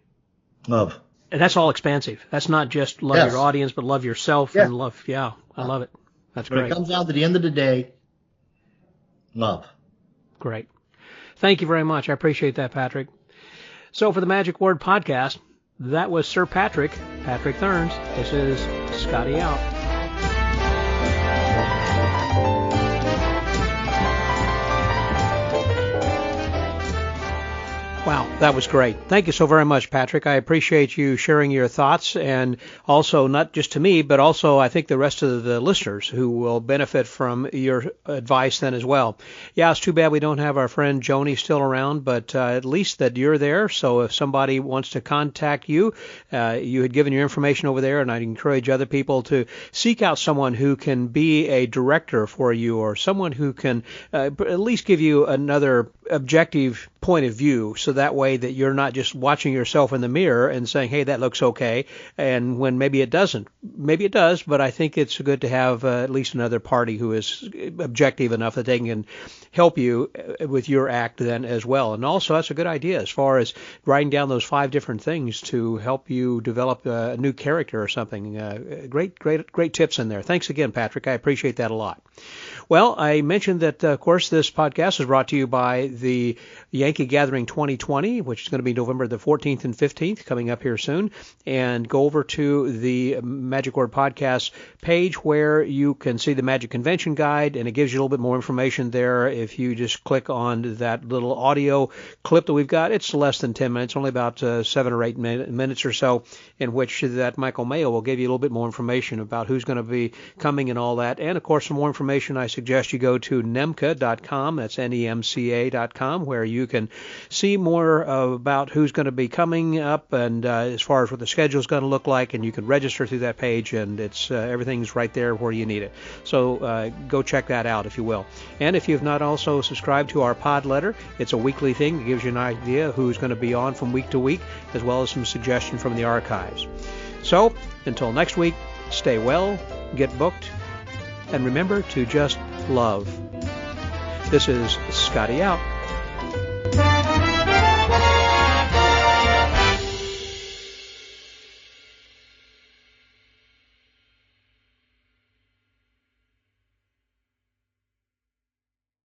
S3: Love.
S2: And that's all expansive. That's not just love your audience, but love yourself and love, I love it. That's great.
S3: When it comes down to the end of the day, love.
S2: Great. Thank you very much. I appreciate that, Patrick. So for the Magic Word podcast, that was Sir Patrick Thernes. This is Scotty out. Wow, that was great. Thank you so very much, Patrick. I appreciate you sharing your thoughts, and also not just to me, but also I think the rest of the listeners who will benefit from your advice then as well. Yeah, it's too bad we don't have our friend Joanie still around, but at least that you're there. So if somebody wants to contact you, you had given your information over there, and I'd encourage other people to seek out someone who can be a director for you, or someone who can at least give you another objective point of view, so that way that you're not just watching yourself in the mirror and saying, hey, that looks okay, and when maybe it doesn't. Maybe it does, but I think it's good to have at least another party who is objective enough that they can help you with your act then as well. And also, that's a good idea as far as writing down those 5 different things to help you develop a new character or something. Great tips in there. Thanks again, Patrick. I appreciate that a lot. Well, I mentioned that, of course, this podcast is brought to you by the Yankee Gathering 2020, which is going to be November the 14th and 15th, coming up here soon. And go over to the Magic Word Podcast page where you can see the Magic Convention Guide, and it gives you a little bit more information there. If you just click on that little audio clip that we've got, it's less than 10 minutes, only about 7 or 8 minutes or so, in which that Michael Mayo will give you a little bit more information about who's going to be coming and all that. And, of course, for more information, I suggest you go to nemca.com, that's nemca.com, where you can see more about who's going to be coming up and as far as what the schedule is going to look like, and you can register through that page, and it's everything's right there where you need it. So go check that out, if you will. And if you've not also subscribed to our pod letter, it's a weekly thing that gives you an idea who's going to be on from week to week, as well as some suggestion from the archives. So until next week, stay well, get booked, and remember to just love. This is Scotty out.